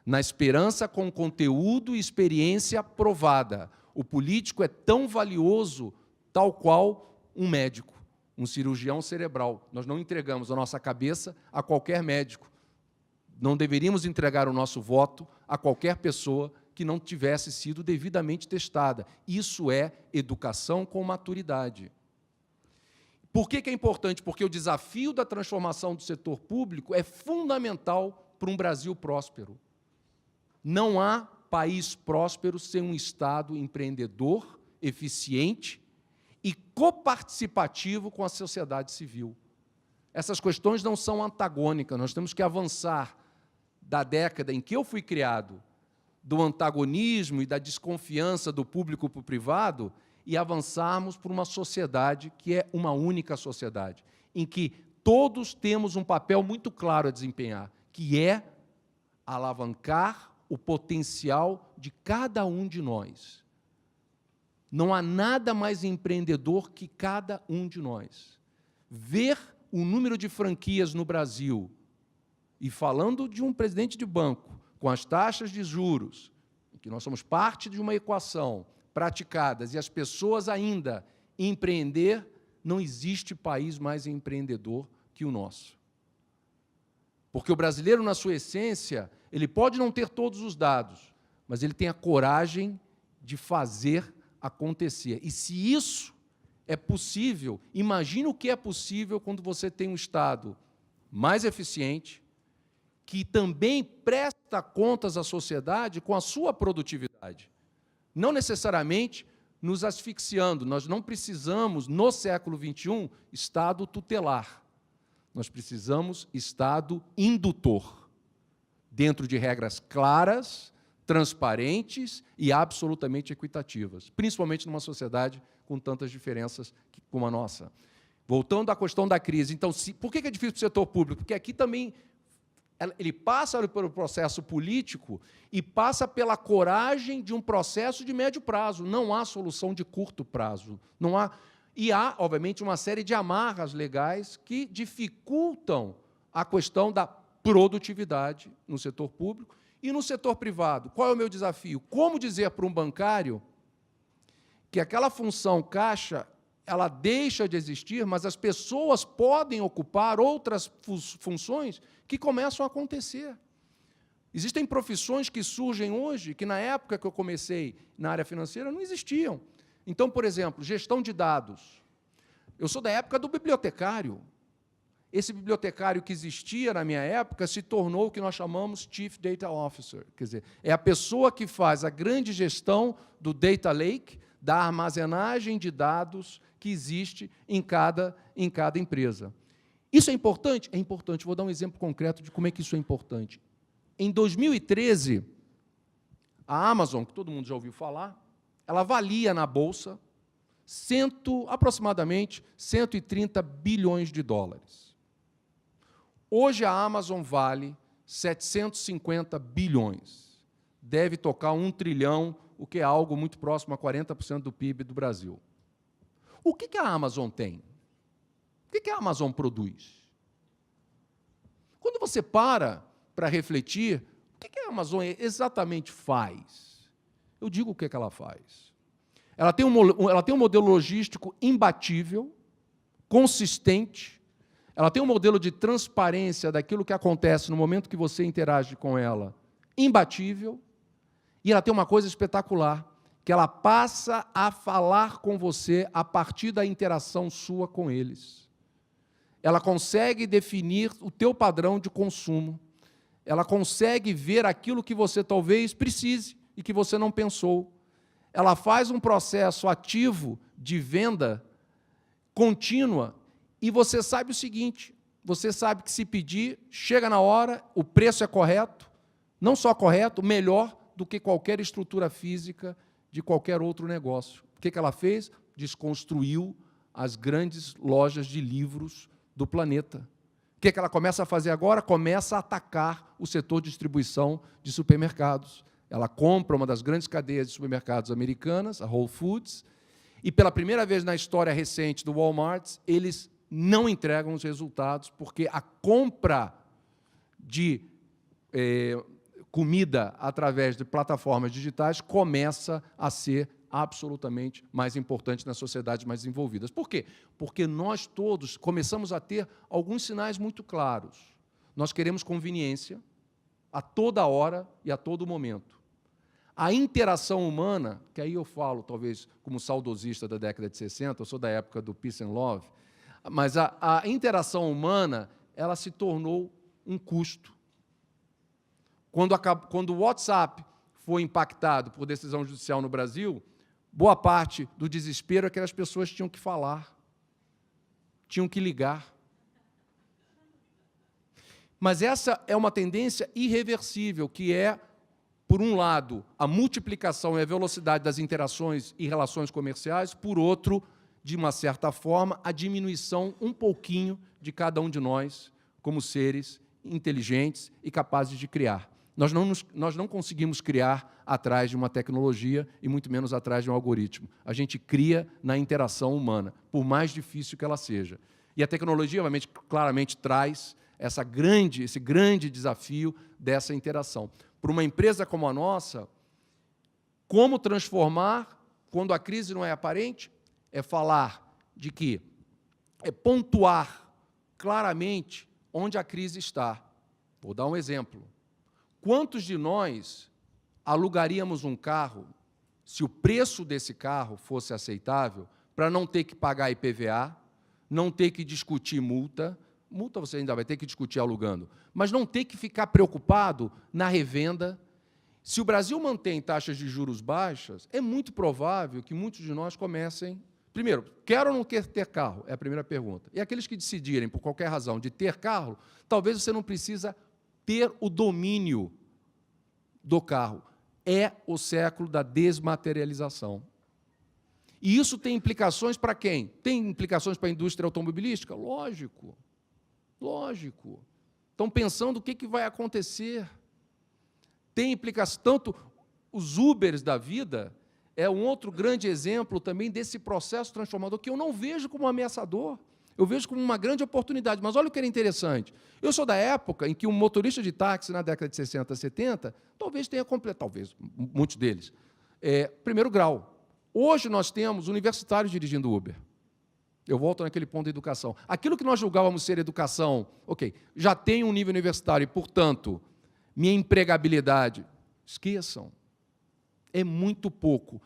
na esperança com conteúdo e experiência provada. O político é tão valioso, tal qual um médico, um cirurgião cerebral. Nós não entregamos a nossa cabeça a qualquer médico. Não deveríamos entregar o nosso voto a qualquer pessoa que não tivesse sido devidamente testada. Isso é educação com maturidade. Por que é importante? Porque o desafio da transformação do setor público é fundamental para um Brasil próspero. Não há país próspero sem um Estado empreendedor, eficiente e coparticipativo com a sociedade civil. Essas questões não são antagônicas, nós temos que avançar da década em que eu fui criado, do antagonismo e da desconfiança do público para o privado, e avançarmos para uma sociedade que é uma única sociedade, em que todos temos um papel muito claro a desempenhar, que é alavancar o potencial de cada um de nós. Não há nada mais empreendedor que cada um de nós. Ver o número de franquias no Brasil, e falando de um presidente de banco, com as taxas de juros, que nós somos parte de uma equação, praticadas, e as pessoas ainda empreender, não existe país mais empreendedor que o nosso. Porque o brasileiro, na sua essência, ele pode não ter todos os dados, mas ele tem a coragem de fazer acontecer. E se isso é possível, imagine o que é possível quando você tem um Estado mais eficiente, que também presta contas à sociedade com a sua produtividade. Não necessariamente nos asfixiando. Nós não precisamos, no século XXI, Estado tutelar. Nós precisamos Estado indutor, dentro de regras claras, transparentes e absolutamente equitativas, principalmente numa sociedade com tantas diferenças como a nossa. Voltando à questão da crise, então, por que é difícil para o setor público? Porque aqui também ele passa pelo processo político e passa pela coragem de um processo de médio prazo. Não há solução de curto prazo. Não há, e há, obviamente, uma série de amarras legais que dificultam a questão da produtividade no setor público e no setor privado. Qual é o meu desafio? Como dizer para um bancário que aquela função caixa ela deixa de existir, mas as pessoas podem ocupar outras funções que começam a acontecer. Existem profissões que surgem hoje, que na época que eu comecei na área financeira não existiam. Então, por exemplo, gestão de dados. Eu sou da época do bibliotecário. Esse bibliotecário que existia na minha época se tornou o que nós chamamos Chief Data Officer. Quer dizer, é a pessoa que faz a grande gestão do Data Lake, da armazenagem de dados que existe em cada empresa. Isso é importante? É importante. Vou dar um exemplo concreto de como é que isso é importante. Em 2013, a Amazon, que todo mundo já ouviu falar, ela valia na Bolsa aproximadamente 130 bilhões de dólares. Hoje, a Amazon vale 750 bilhões. Deve tocar 1 trilhão, o que é algo muito próximo a 40% do PIB do Brasil. O que a Amazon tem? O que a Amazon produz? Quando você para refletir, o que a Amazon exatamente faz? Eu digo o que ela faz. Ela tem um modelo logístico imbatível, consistente, ela tem um modelo de transparência daquilo que acontece no momento que você interage com ela, imbatível, e ela tem uma coisa espetacular, que ela passa a falar com você a partir da interação sua com eles. Ela consegue definir o teu padrão de consumo, ela consegue ver aquilo que você talvez precise e que você não pensou. Ela faz um processo ativo de venda contínua e você sabe o seguinte, você sabe que se pedir, chega na hora, o preço é correto, não só correto, melhor do que qualquer estrutura física de qualquer outro negócio. O que ela fez? Desconstruiu as grandes lojas de livros do planeta. O que ela começa a fazer agora? Começa a atacar o setor de distribuição de supermercados. Ela compra uma das grandes cadeias de supermercados americanas, a Whole Foods, e pela primeira vez na história recente do Walmart, eles não entregam os resultados, porque a compra de comida através de plataformas digitais começa a ser absolutamente mais importante nas sociedades mais desenvolvidas. Por quê? Porque nós todos começamos a ter alguns sinais muito claros. Nós queremos conveniência a toda hora e a todo momento. A interação humana, que aí eu falo, talvez, como saudosista da década de 60, eu sou da época do Peace and Love, mas a interação humana, ela se tornou um custo. Quando o WhatsApp foi impactado por decisão judicial no Brasil, boa parte do desespero é que as pessoas tinham que falar, tinham que ligar. Mas essa é uma tendência irreversível, que é, por um lado, a multiplicação e a velocidade das interações e relações comerciais, por outro, de uma certa forma, a diminuição um pouquinho de cada um de nós como seres inteligentes e capazes de criar. Nós não conseguimos criar atrás de uma tecnologia e muito menos atrás de um algoritmo. A gente cria na interação humana, por mais difícil que ela seja. E a tecnologia, obviamente, claramente traz esse grande desafio dessa interação. Para uma empresa como a nossa, como transformar, quando a crise não é aparente, é falar de que é pontuar claramente onde a crise está. Vou dar um exemplo. Quantos de nós alugaríamos um carro se o preço desse carro fosse aceitável para não ter que pagar IPVA, não ter que discutir multa você ainda vai ter que discutir alugando, mas não ter que ficar preocupado na revenda. Se o Brasil mantém taxas de juros baixas, é muito provável que muitos de nós comecem... Primeiro, quer ou não quer ter carro? É a primeira pergunta. E aqueles que decidirem, por qualquer razão, de ter carro, talvez você não precisa ter o domínio do carro. É o século da desmaterialização. E isso tem implicações para quem? Tem implicações para a indústria automobilística? Lógico. Lógico. Estão pensando o que vai acontecer. Tem implicação, tanto os Ubers da vida é um outro grande exemplo também desse processo transformador que eu não vejo como ameaçador, eu vejo como uma grande oportunidade. Mas olha o que era interessante. Eu sou da época em que um motorista de táxi, na década de 60, 70, talvez tenha completado, talvez, muitos deles, primeiro grau. Hoje nós temos universitários dirigindo Uber. Eu volto naquele ponto da educação. Aquilo que nós julgávamos ser educação, ok, já tem um nível universitário e, portanto, minha empregabilidade, esqueçam, é muito pouco.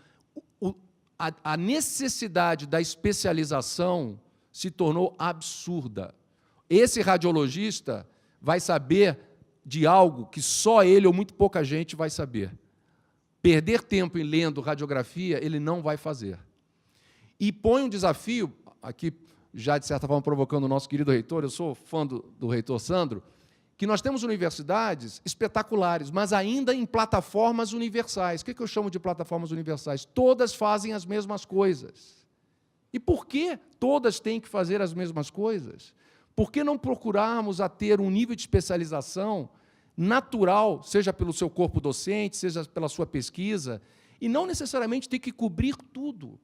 A necessidade da especialização se tornou absurda. Esse radiologista vai saber de algo que só ele ou muito pouca gente vai saber. Perder tempo em lendo radiografia, ele não vai fazer. E põe um desafio, aqui já de certa forma provocando o nosso querido reitor, eu sou fã do reitor Sandro, que nós temos universidades espetaculares, mas ainda em plataformas universais. O que eu chamo de plataformas universais? Todas fazem as mesmas coisas. E por que todas têm que fazer as mesmas coisas? Por que não procurarmos a ter um nível de especialização natural, seja pelo seu corpo docente, seja pela sua pesquisa, e não necessariamente ter que cobrir tudo?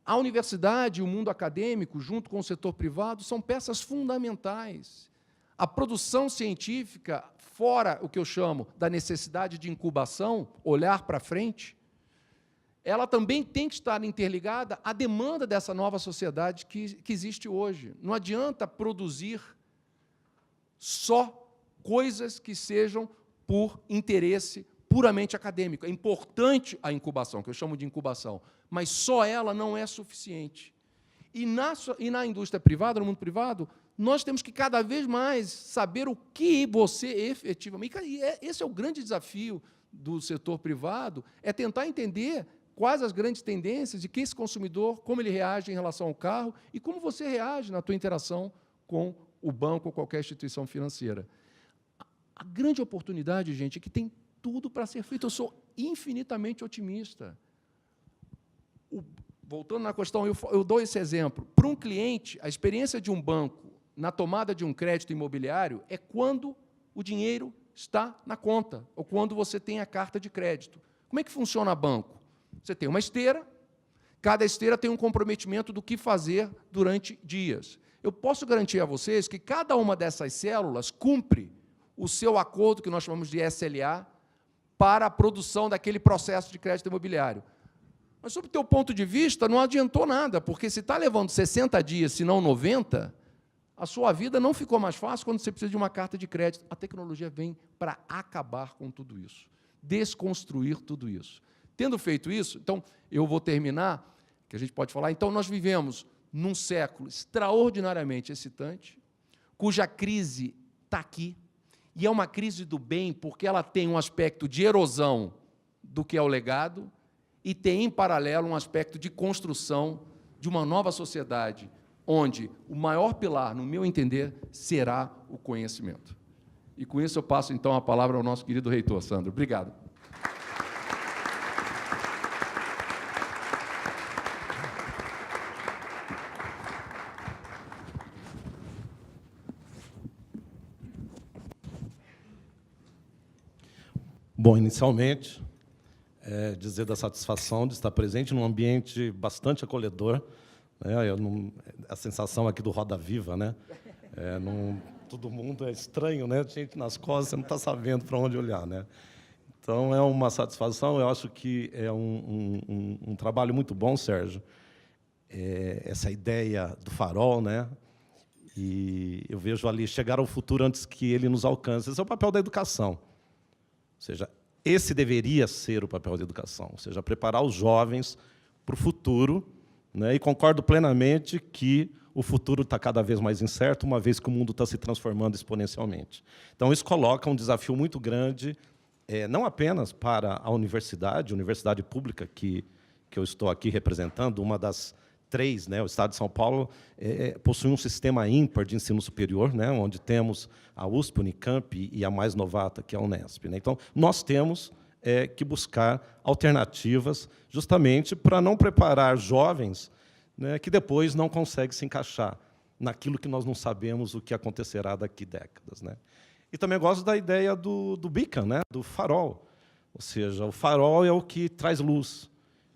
A universidade e o mundo acadêmico, junto com o setor privado, são peças fundamentais. A produção científica, fora o que eu chamo da necessidade de incubação, olhar para frente, ela também tem que estar interligada à demanda dessa nova sociedade que existe hoje. Não adianta produzir só coisas que sejam por interesse puramente acadêmico. É importante a incubação, que eu chamo de incubação, mas só ela não é suficiente. E na indústria privada, no mundo privado, nós temos que cada vez mais saber o que você efetivamente... E esse é o grande desafio do setor privado, é tentar entender quais as grandes tendências de que esse consumidor, como ele reage em relação ao carro e como você reage na tua interação com o banco ou qualquer instituição financeira. A grande oportunidade, gente, é que tem tudo para ser feito. Eu sou infinitamente otimista. Voltando na questão, eu dou esse exemplo. Para um cliente, a experiência de um banco na tomada de um crédito imobiliário é quando o dinheiro está na conta, ou quando você tem a carta de crédito. Como é que funciona banco? Você tem uma esteira, cada esteira tem um comprometimento do que fazer durante dias. Eu posso garantir a vocês que cada uma dessas células cumpre o seu acordo, que nós chamamos de SLA, para a produção daquele processo de crédito imobiliário. Mas, sob o teu ponto de vista, não adiantou nada, porque se está levando 60 dias, se não 90, a sua vida não ficou mais fácil quando você precisa de uma carta de crédito. A tecnologia vem para acabar com tudo isso, desconstruir tudo isso. Tendo feito isso, então, eu vou terminar, que a gente pode falar, então, nós vivemos num século extraordinariamente excitante, cuja crise está aqui, e é uma crise do bem, porque ela tem um aspecto de erosão do que é o legado, e tem, em paralelo, um aspecto de construção de uma nova sociedade, onde o maior pilar, no meu entender, será o conhecimento. E, com isso, eu passo, então, a palavra ao nosso querido reitor, Sandro. Obrigado. Bom, inicialmente, dizer da satisfação de estar presente num ambiente bastante acolhedor, né? A sensação aqui do Roda Viva, né? Todo mundo é estranho, né? Gente nas costas, você não está sabendo para onde olhar, né? Então, é uma satisfação. Eu acho que é um trabalho muito bom, Sérgio. Essa ideia do farol, né? E eu vejo ali chegar ao futuro antes que ele nos alcance. Esse é o papel da educação. Ou seja, esse deveria ser o papel da educação, ou seja, preparar os jovens para o futuro, né? E concordo plenamente que o futuro está cada vez mais incerto, uma vez que o mundo está se transformando exponencialmente. Então, isso coloca um desafio muito grande, não apenas para a universidade pública que eu estou aqui representando, uma das 3, né, o Estado de São Paulo possui um sistema ímpar de ensino superior, né, onde temos a USP, Unicamp e a mais novata, que é a Unesp, né? Então, nós temos que buscar alternativas justamente para não preparar jovens, né, que depois não conseguem se encaixar naquilo que nós não sabemos o que acontecerá daqui décadas, né? E também gosto da ideia do beacon, né, do farol. Ou seja, o farol é o que traz luz,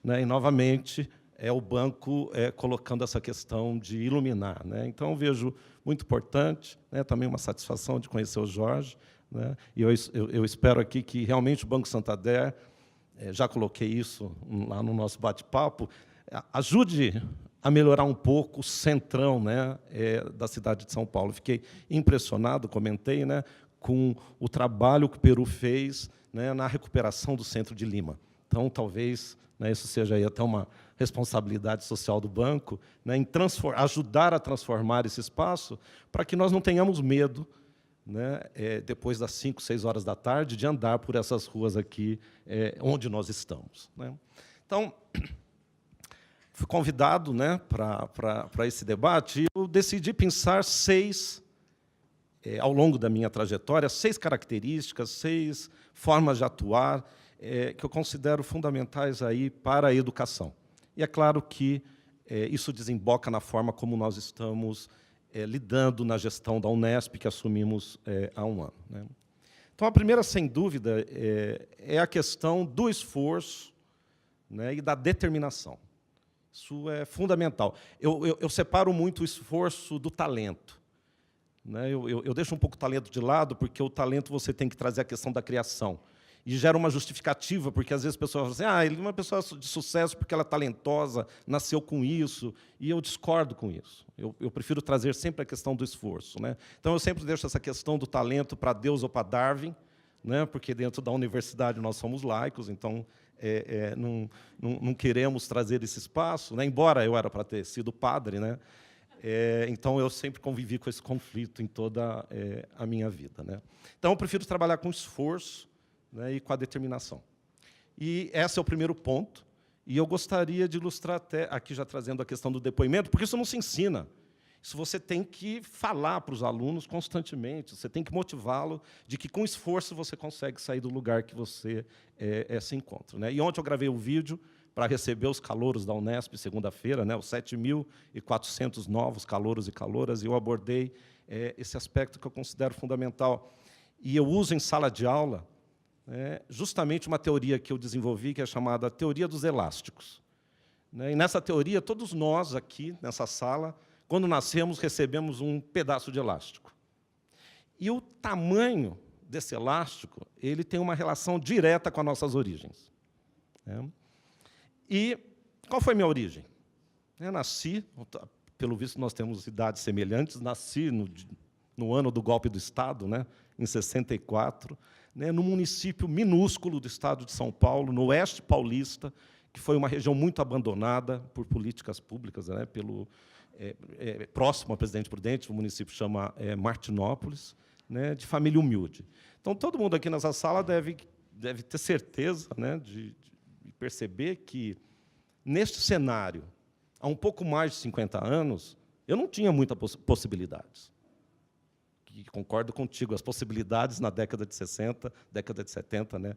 né, e, novamente, é o banco colocando essa questão de iluminar, né? Então, eu vejo muito importante, né, também uma satisfação de conhecer o Jorge, né? E eu espero aqui que, realmente, o Banco Santander, já coloquei isso lá no nosso bate-papo, ajude a melhorar um pouco o centrão, né, da cidade de São Paulo. Fiquei impressionado, comentei, né, com o trabalho que o Peru fez, né, na recuperação do centro de Lima. Então, talvez, né, isso seja aí até uma responsabilidade social do banco, né, em ajudar a transformar esse espaço para que nós não tenhamos medo, né, depois das 5, 6 horas da tarde, de andar por essas ruas aqui onde nós estamos, né? Então, fui convidado, né, para esse debate, e eu decidi pensar 6, ao longo da minha trajetória, 6 características, 6 formas de atuar, que eu considero fundamentais aí para a educação. E é claro que isso desemboca na forma como nós estamos lidando na gestão da Unesp, que assumimos há um ano, né? Então, a primeira, sem dúvida, é a questão do esforço, né, e da determinação. Isso é fundamental. Eu separo muito o esforço do talento, né? Eu deixo um pouco o talento de lado, porque o talento você tem que trazer a questão da criação. E gera uma justificativa, porque, às vezes, as pessoas falam assim, ele é uma pessoa de sucesso porque ela é talentosa, nasceu com isso, e eu discordo com isso. Eu prefiro trazer sempre a questão do esforço, né? Então, eu sempre deixo essa questão do talento para Deus ou para Darwin, né? Porque dentro da universidade nós somos laicos, então não queremos trazer esse espaço, né? Embora eu era para ter sido padre, né? Então, eu sempre convivi com esse conflito em toda a minha vida, né? Então, eu prefiro trabalhar com esforço, né, e com a determinação. E esse é o primeiro ponto. E eu gostaria de ilustrar até, aqui já trazendo a questão do depoimento, porque isso não se ensina. Isso você tem que falar para os alunos constantemente, você tem que motivá-lo de que, com esforço, você consegue sair do lugar que você se encontra, né? E ontem eu gravei um vídeo para receber os calouros da Unesp, segunda-feira, né, os 7.400 novos calouros e calouras, e eu abordei esse aspecto que eu considero fundamental. E eu uso em sala de aula justamente uma teoria que eu desenvolvi, que é chamada teoria dos elásticos, né? E, nessa teoria, todos nós aqui, nessa sala, quando nascemos, recebemos um pedaço de elástico. E o tamanho, desse elástico, ele tem uma relação direta com as nossas origens. Né? E qual foi a minha origem? Eu nasci, pelo visto nós temos idades semelhantes, nasci no ano do golpe do Estado, né, em 64, né, num município minúsculo do estado de São Paulo, no oeste paulista, que foi uma região muito abandonada por políticas públicas, né, próximo a Presidente Prudente, o município chama Martinópolis, né, de família humilde. Então, todo mundo aqui nessa sala deve ter certeza, né, de perceber que, neste cenário, há um pouco mais de 50 anos, eu não tinha muitas possibilidades. E concordo contigo, as possibilidades na década de 60, década de 70, né,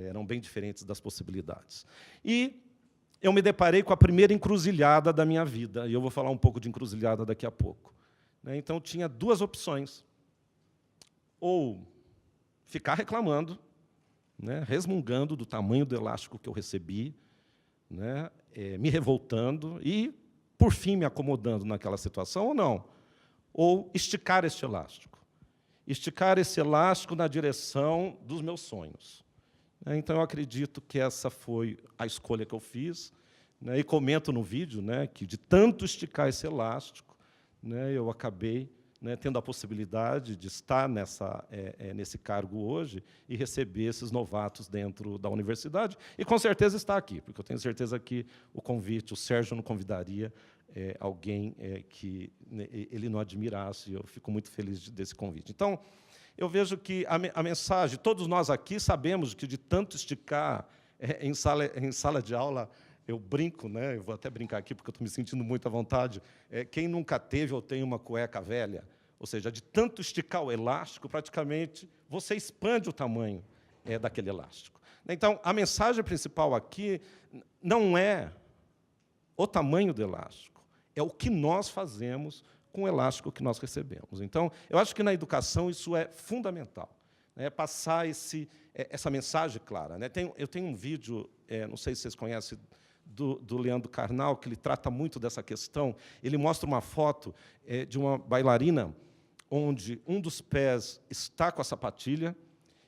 eram bem diferentes das possibilidades. E eu me deparei com a primeira encruzilhada da minha vida, e eu vou falar um pouco de encruzilhada daqui a pouco. Né, então, tinha duas opções. Ou ficar reclamando, né, resmungando do tamanho do elástico que eu recebi, né, me revoltando e, por fim, me acomodando naquela situação, ou não. Ou esticar este elástico. Esticar esse elástico na direção dos meus sonhos. Então, eu acredito que essa foi a escolha que eu fiz, né, e comento no vídeo, né, que, de tanto esticar esse elástico, né, eu acabei, né, tendo a possibilidade de estar nesse cargo hoje e receber esses novatos dentro da universidade, e, com certeza, está aqui, porque eu tenho certeza que o Sérgio não convidaria alguém que ele não admirasse, e eu fico muito feliz desse convite. Então, eu vejo que a mensagem, todos nós aqui sabemos que, de tanto esticar em sala de aula, eu brinco, né? Eu vou até brincar aqui, porque eu estou me sentindo muito à vontade, quem nunca teve ou tem uma cueca velha, ou seja, de tanto esticar o elástico, praticamente, você expande o tamanho daquele elástico. Então, a mensagem principal aqui não é o tamanho do elástico, é o que nós fazemos com o elástico que nós recebemos. Então, eu acho que, na educação, isso é fundamental, né, passar essa mensagem clara. Né? Eu tenho um vídeo, não sei se vocês conhecem, do Leandro Carnal, que ele trata muito dessa questão. Ele mostra uma foto de uma bailarina onde um dos pés está com a sapatilha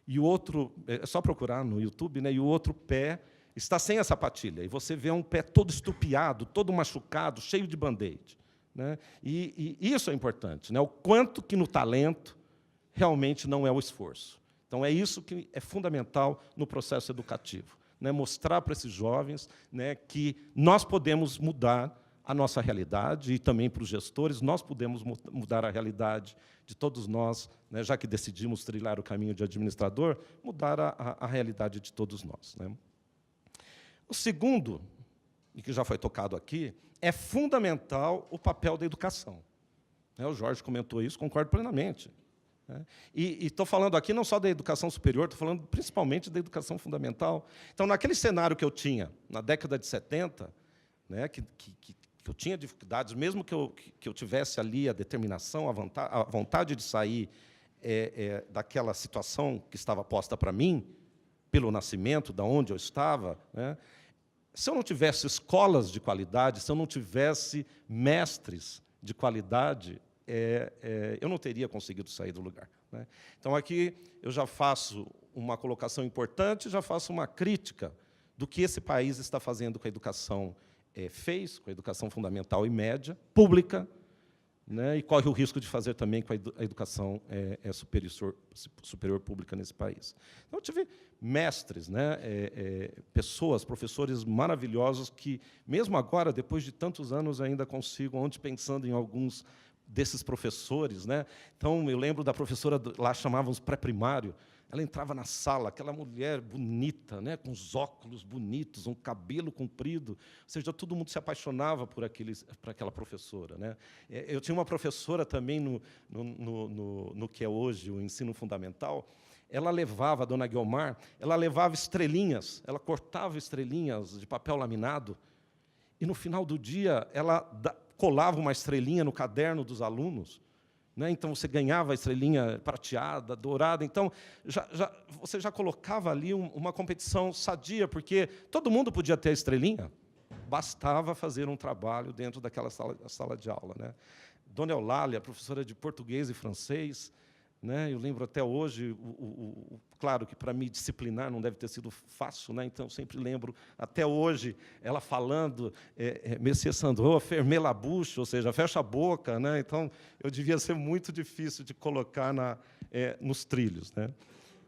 e o outro, é só procurar no YouTube, né, e o outro pé está sem a sapatilha. E você vê um pé todo estrupiado, todo machucado, cheio de band-aid. Né? E isso é importante, né? O quanto que no talento realmente não é o esforço. Então, é isso que é fundamental no processo educativo, né? Mostrar para esses jovens, né, que nós podemos mudar a nossa realidade, e também para os gestores, nós podemos mudar a realidade de todos nós, né, já que decidimos trilhar o caminho de administrador, mudar a realidade de todos nós. Né? O segundo, e que já foi tocado aqui, é fundamental o papel da educação. O Jorge comentou isso, concordo plenamente. E estou falando aqui não só da educação superior, estou falando principalmente da educação fundamental. Então, naquele cenário que eu tinha, na década de 70, né, que eu tinha dificuldades, mesmo que eu tivesse ali a determinação, a vontade de sair daquela situação que estava posta para mim, pelo nascimento, da onde eu estava, né, se eu não tivesse escolas de qualidade, se eu não tivesse mestres de qualidade, eu não teria conseguido sair do lugar. Né? Então, aqui eu já faço uma colocação importante, já faço uma crítica do que esse país está fazendo com a educação, com a educação fundamental e média, pública, né? E corre o risco de fazer também com a educação superior pública nesse país. Então, eu tive mestres, né, pessoas, professores maravilhosos que, mesmo agora, depois de tantos anos, ainda consigo, ontem, pensando em alguns desses professores. Né? Então, eu lembro da professora, lá chamávamos pré-primário, ela entrava na sala, aquela mulher bonita, né, com os óculos bonitos, um cabelo comprido, ou seja, todo mundo se apaixonava por aquela professora. Né? Eu tinha uma professora também no que é hoje o ensino fundamental, ela levava, a dona Guiomar, ela levava estrelinhas, ela cortava estrelinhas de papel laminado, e, no final do dia, ela colava uma estrelinha no caderno dos alunos. Né? Então, você ganhava a estrelinha prateada, dourada. Então, você já colocava ali uma competição sadia, porque todo mundo podia ter a estrelinha, bastava fazer um trabalho dentro daquela sala de aula. Né? Dona Eulália, professora de português e francês, né? Eu lembro até hoje, claro que para me disciplinar não deve ter sido fácil, né? Então eu sempre lembro, até hoje, ela falando, Monsieur Sandro, fermez la bouche, ou seja, fecha a boca, né? Então eu devia ser muito difícil de colocar nos trilhos, né?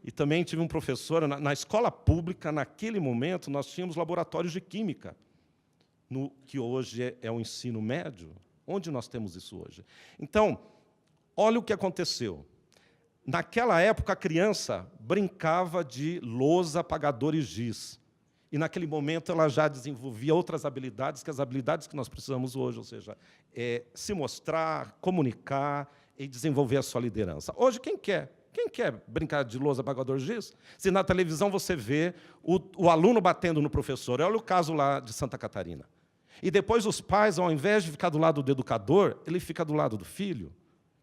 E também tive um professor, na escola pública, naquele momento, nós tínhamos laboratórios de química, que hoje é o ensino médio. Onde nós temos isso hoje? Então, olha o que aconteceu. Naquela época, a criança brincava de lousa, apagador e giz. E, naquele momento, ela já desenvolvia outras habilidades, que as habilidades que nós precisamos hoje, ou seja, se mostrar, comunicar e desenvolver a sua liderança. Hoje, quem quer? Quem quer brincar de lousa, apagador e giz? Se na televisão você vê o aluno batendo no professor. Olha o caso lá de Santa Catarina. E depois os pais, ao invés de ficar do lado do educador, ele fica do lado do filho.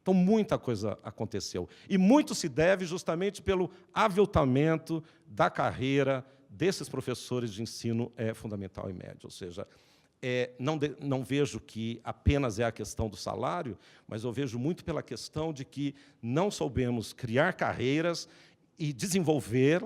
Então, muita coisa aconteceu. E muito se deve justamente pelo aviltamento da carreira desses professores de ensino fundamental e médio. Ou seja, não vejo que apenas é a questão do salário, mas eu vejo muito pela questão de que não soubemos criar carreiras e desenvolver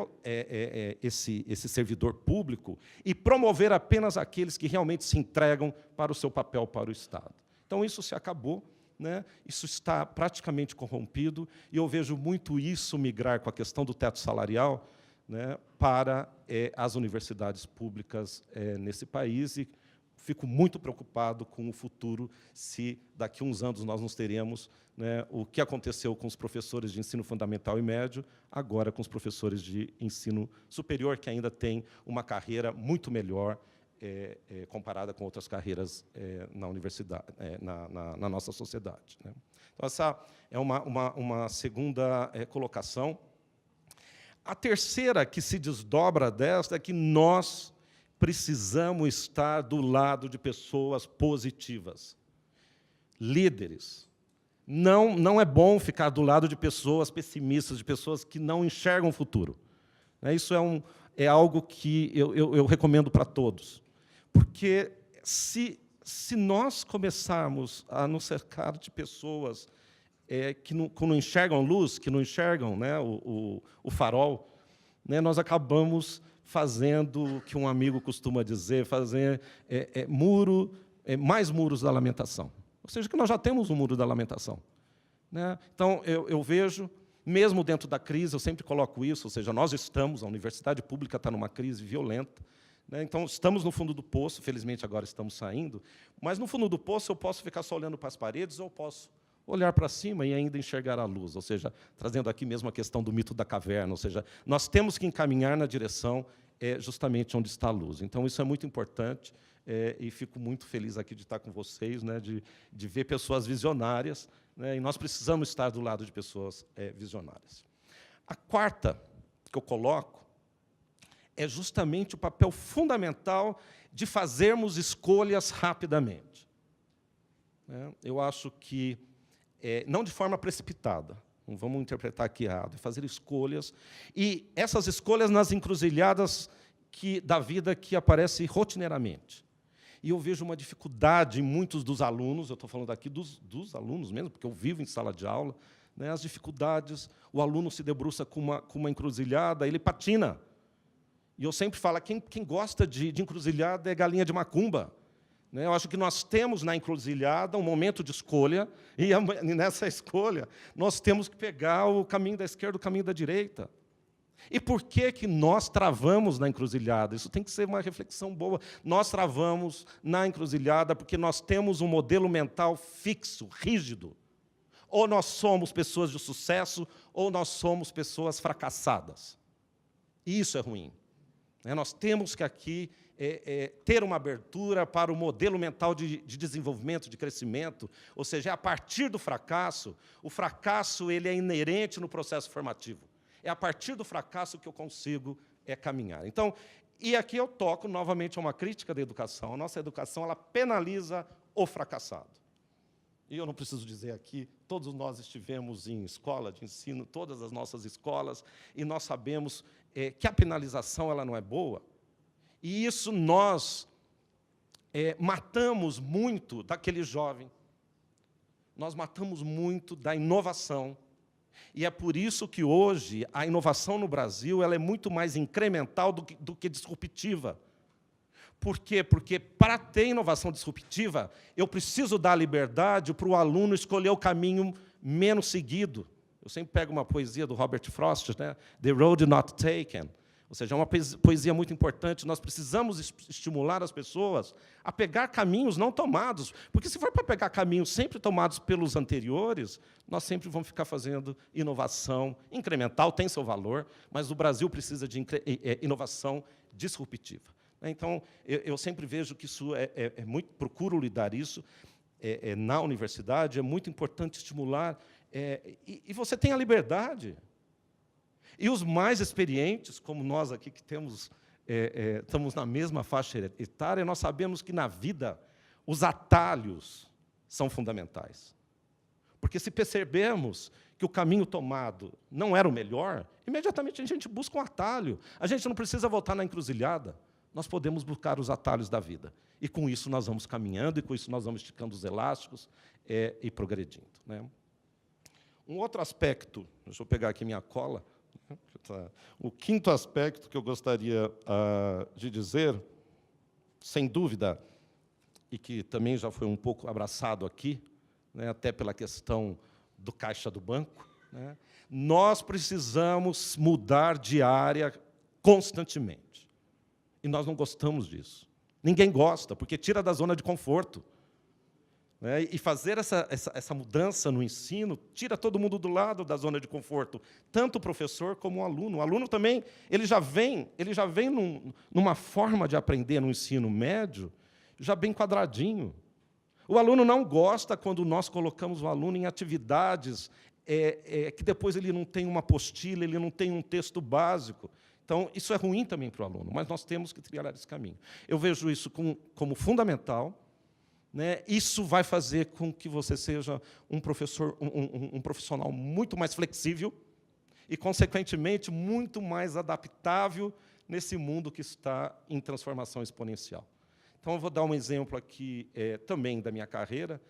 esse servidor público e promover apenas aqueles que realmente se entregam para o seu papel para o Estado. Então, isso se acabou, né? Isso está praticamente corrompido, e eu vejo muito isso migrar com a questão do teto salarial, né, para as universidades públicas nesse país, e fico muito preocupado com o futuro, se daqui a uns anos nós não teremos, né, o que aconteceu com os professores de ensino fundamental e médio, agora com os professores de ensino superior, que ainda têm uma carreira muito melhor comparada com outras carreiras na universidade, na nossa sociedade, né? Então, essa é uma segunda colocação. A terceira, que se desdobra desta, é que nós precisamos estar do lado de pessoas positivas, líderes. Não é bom ficar do lado de pessoas pessimistas, de pessoas que não enxergam o futuro. Isso é algo que eu recomendo para todos. Porque se nós começarmos a nos cercar de pessoas que não enxergam luz, que não enxergam, né, o farol, né, nós acabamos fazendo o que um amigo costuma dizer, fazer mais muros da lamentação. Ou seja, que nós já temos um muro da lamentação, né? Então, eu vejo, mesmo dentro da crise, eu sempre coloco isso, ou seja, a universidade pública está numa crise violenta, né? Então, estamos no fundo do poço, felizmente agora estamos saindo, mas no fundo do poço eu posso ficar só olhando para as paredes, ou eu posso olhar para cima e ainda enxergar a luz, ou seja, trazendo aqui mesmo a questão do mito da caverna, ou seja, nós temos que encaminhar na direção justamente onde está a luz. Então, isso é muito importante, e fico muito feliz aqui de estar com vocês, né, de ver pessoas visionárias, né, e nós precisamos estar do lado de pessoas visionárias. A quarta que eu coloco é justamente o papel fundamental de fazermos escolhas rapidamente. Eu acho que, não de forma precipitada, não vamos interpretar aqui errado, é fazer escolhas, e essas escolhas nas encruzilhadas da vida que aparecem rotineiramente. E eu vejo uma dificuldade em muitos dos alunos, eu estou falando aqui dos alunos mesmo, porque eu vivo em sala de aula, né, as dificuldades, o aluno se debruça com uma encruzilhada, ele patina. E eu sempre falo, quem gosta de encruzilhada é galinha de macumba. Eu acho que nós temos na encruzilhada um momento de escolha, e nessa escolha nós temos que pegar o caminho da esquerda, o caminho da direita. E por que nós travamos na encruzilhada? Isso tem que ser uma reflexão boa. Nós travamos na encruzilhada porque nós temos um modelo mental fixo, rígido. Ou nós somos pessoas de sucesso, ou nós somos pessoas fracassadas. E isso é ruim. Nós temos que aqui ter uma abertura para o modelo mental de desenvolvimento, de crescimento, ou seja, é a partir do fracasso, o fracasso ele é inerente no processo formativo. É a partir do fracasso que eu consigo caminhar. Então, e aqui eu toco novamente a uma crítica da educação. A nossa educação ela penaliza o fracassado. E eu não preciso dizer aqui, todos nós estivemos em escola de ensino, todas as nossas escolas, e nós sabemos que a penalização ela não é boa. E isso nós matamos muito daquele jovem, nós matamos muito da inovação, E é por isso que, hoje, a inovação no Brasil ela é muito mais incremental do que disruptiva. Por quê? Porque, para ter inovação disruptiva, eu preciso dar liberdade para o aluno escolher o caminho menos seguido. Eu sempre pego uma poesia do Robert Frost, né? The Road Not Taken. Ou seja, é uma poesia muito importante. Nós precisamos estimular as pessoas a pegar caminhos não tomados. Porque, se for para pegar caminhos sempre tomados pelos anteriores, nós sempre vamos ficar fazendo inovação incremental, tem seu valor, mas o Brasil precisa de inovação disruptiva. Então, eu sempre vejo que isso é muito, procuro lidar isso na universidade, é muito importante estimular, e você tem a liberdade. E os mais experientes, como nós aqui, que estamos na mesma faixa etária, nós sabemos que, na vida, os atalhos são fundamentais. Porque, se percebermos que o caminho tomado não era o melhor, imediatamente a gente busca um atalho. A gente não precisa voltar na encruzilhada. Nós podemos buscar os atalhos da vida. E, com isso, nós vamos caminhando, e, com isso, nós vamos esticando os elásticos e progredindo, né? Um outro aspecto, deixa eu pegar aqui minha cola, o quinto aspecto que eu gostaria de dizer, sem dúvida, e que também já foi um pouco abraçado aqui, né, até pela questão do caixa do banco, né, nós precisamos mudar de área constantemente. E nós não gostamos disso. Ninguém gosta, porque tira da zona de conforto. Né? E fazer essa mudança no ensino tira todo mundo do lado da zona de conforto, tanto o professor como o aluno. O aluno também ele já vem numa forma de aprender no ensino médio, já bem quadradinho. O aluno não gosta quando nós colocamos o aluno em atividades que depois ele não tem uma apostila, ele não tem um texto básico. Então, isso é ruim também para o aluno, mas nós temos que trilhar esse caminho. Eu vejo isso como fundamental, né? Isso vai fazer com que você seja um profissional muito mais flexível e, consequentemente, muito mais adaptável nesse mundo que está em transformação exponencial. Então, eu vou dar um exemplo aqui também da minha carreira,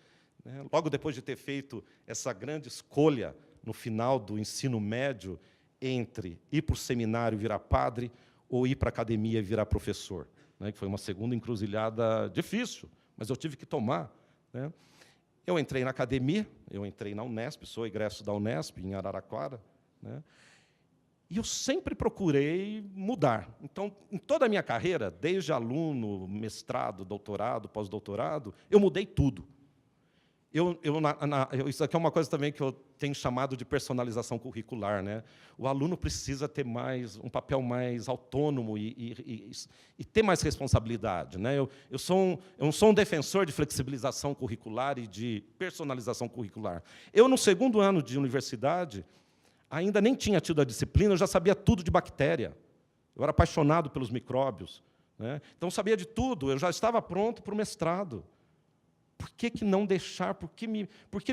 né? Logo depois de ter feito essa grande escolha no final do ensino médio, entre ir para o seminário e virar padre, ou ir para a academia e virar professor, né, que foi uma segunda encruzilhada difícil, mas eu tive que tomar. Né. Eu entrei na academia, eu entrei na Unesp, sou egresso da Unesp, em Araraquara, né, e eu sempre procurei mudar. Então, em toda a minha carreira, desde aluno, mestrado, doutorado, pós-doutorado, eu mudei tudo. Isso aqui é uma coisa também que eu tenho chamado de personalização curricular, né? O aluno precisa ter um papel mais autônomo e ter mais responsabilidade, né? Eu não sou um defensor de flexibilização curricular e de personalização curricular. Eu, no segundo ano de universidade, ainda nem tinha tido a disciplina, eu já sabia tudo de bactéria. Eu era apaixonado pelos micróbios, né? Então, eu sabia de tudo, eu já estava pronto para o mestrado. Por que não deixar? Por que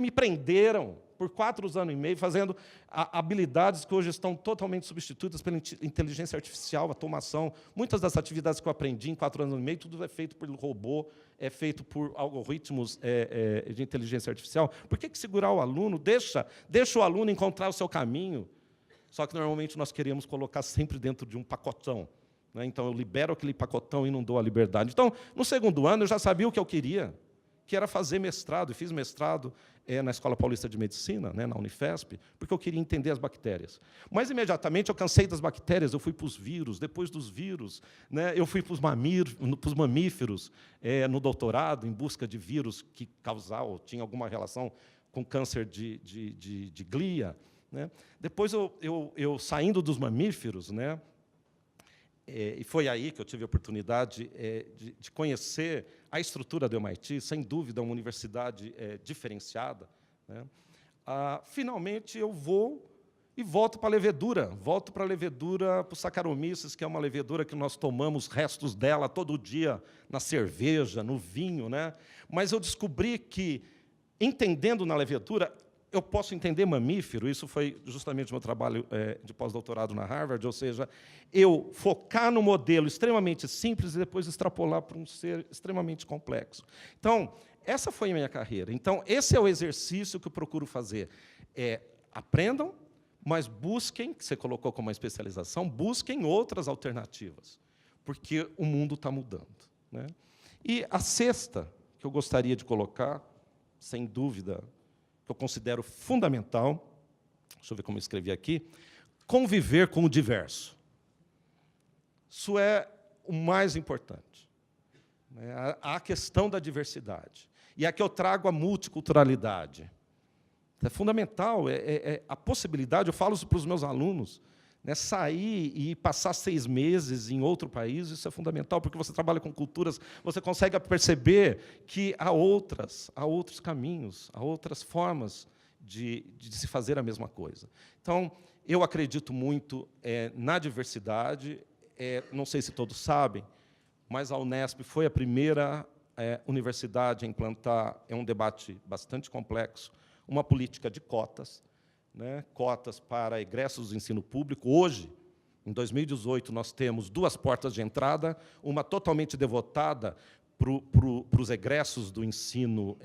me prenderam por 4 anos e meio fazendo habilidades que hoje estão totalmente substituídas pela inteligência artificial, automação? Muitas das atividades que eu aprendi em 4 anos e meio, tudo é feito por robô, é feito por algoritmos de inteligência artificial. Por que segurar o aluno? Deixa o aluno encontrar o seu caminho. Só que, normalmente, nós queremos colocar sempre dentro de um pacotão. Né? Então, eu libero aquele pacotão e não dou a liberdade. Então, no segundo ano, eu já sabia o que eu queria, que era fazer mestrado, e fiz mestrado na Escola Paulista de Medicina, né, na Unifesp, porque eu queria entender as bactérias. Mas, imediatamente, eu cansei das bactérias, eu fui para os vírus, depois dos vírus, né, eu fui para os mamíferos, no doutorado, em busca de vírus que causavam, tinha alguma relação com câncer de glia. Né. Depois, eu saindo dos mamíferos, né, e foi aí que eu tive a oportunidade de conhecer a estrutura do MIT, sem dúvida, uma universidade diferenciada. Né. Finalmente, eu vou e volto para a levedura. Volto para a levedura, para o Saccharomyces, que é uma levedura que nós tomamos restos dela todo dia, na cerveja, no vinho. Né. Mas eu descobri que, entendendo na levedura, eu posso entender mamífero, isso foi justamente o meu trabalho de pós-doutorado na Harvard, ou seja, eu focar no modelo extremamente simples e depois extrapolar para um ser extremamente complexo. Então, essa foi a minha carreira. Então, esse é o exercício que eu procuro fazer. aprendam, mas busquem, que você colocou como uma especialização, busquem outras alternativas, porque o mundo está mudando, né? E a sexta, que eu gostaria de colocar, sem dúvida, que eu considero fundamental, deixa eu ver como eu escrevi aqui, conviver com o diverso. Isso é o mais importante, né? A questão da diversidade. E aqui eu trago a multiculturalidade. É fundamental, a possibilidade, eu falo isso para os meus alunos, né, sair e passar 6 meses em outro país, isso é fundamental, porque você trabalha com culturas, você consegue perceber que há outros caminhos, há outras formas de se fazer a mesma coisa. Então, eu acredito muito na diversidade, não sei se todos sabem, mas a Unesp foi a primeira universidade a implantar, é um debate bastante complexo, uma política de cotas, né, cotas para egressos do ensino público. Hoje, em 2018, nós temos 2 portas de entrada, uma totalmente devotada para os egressos do ensino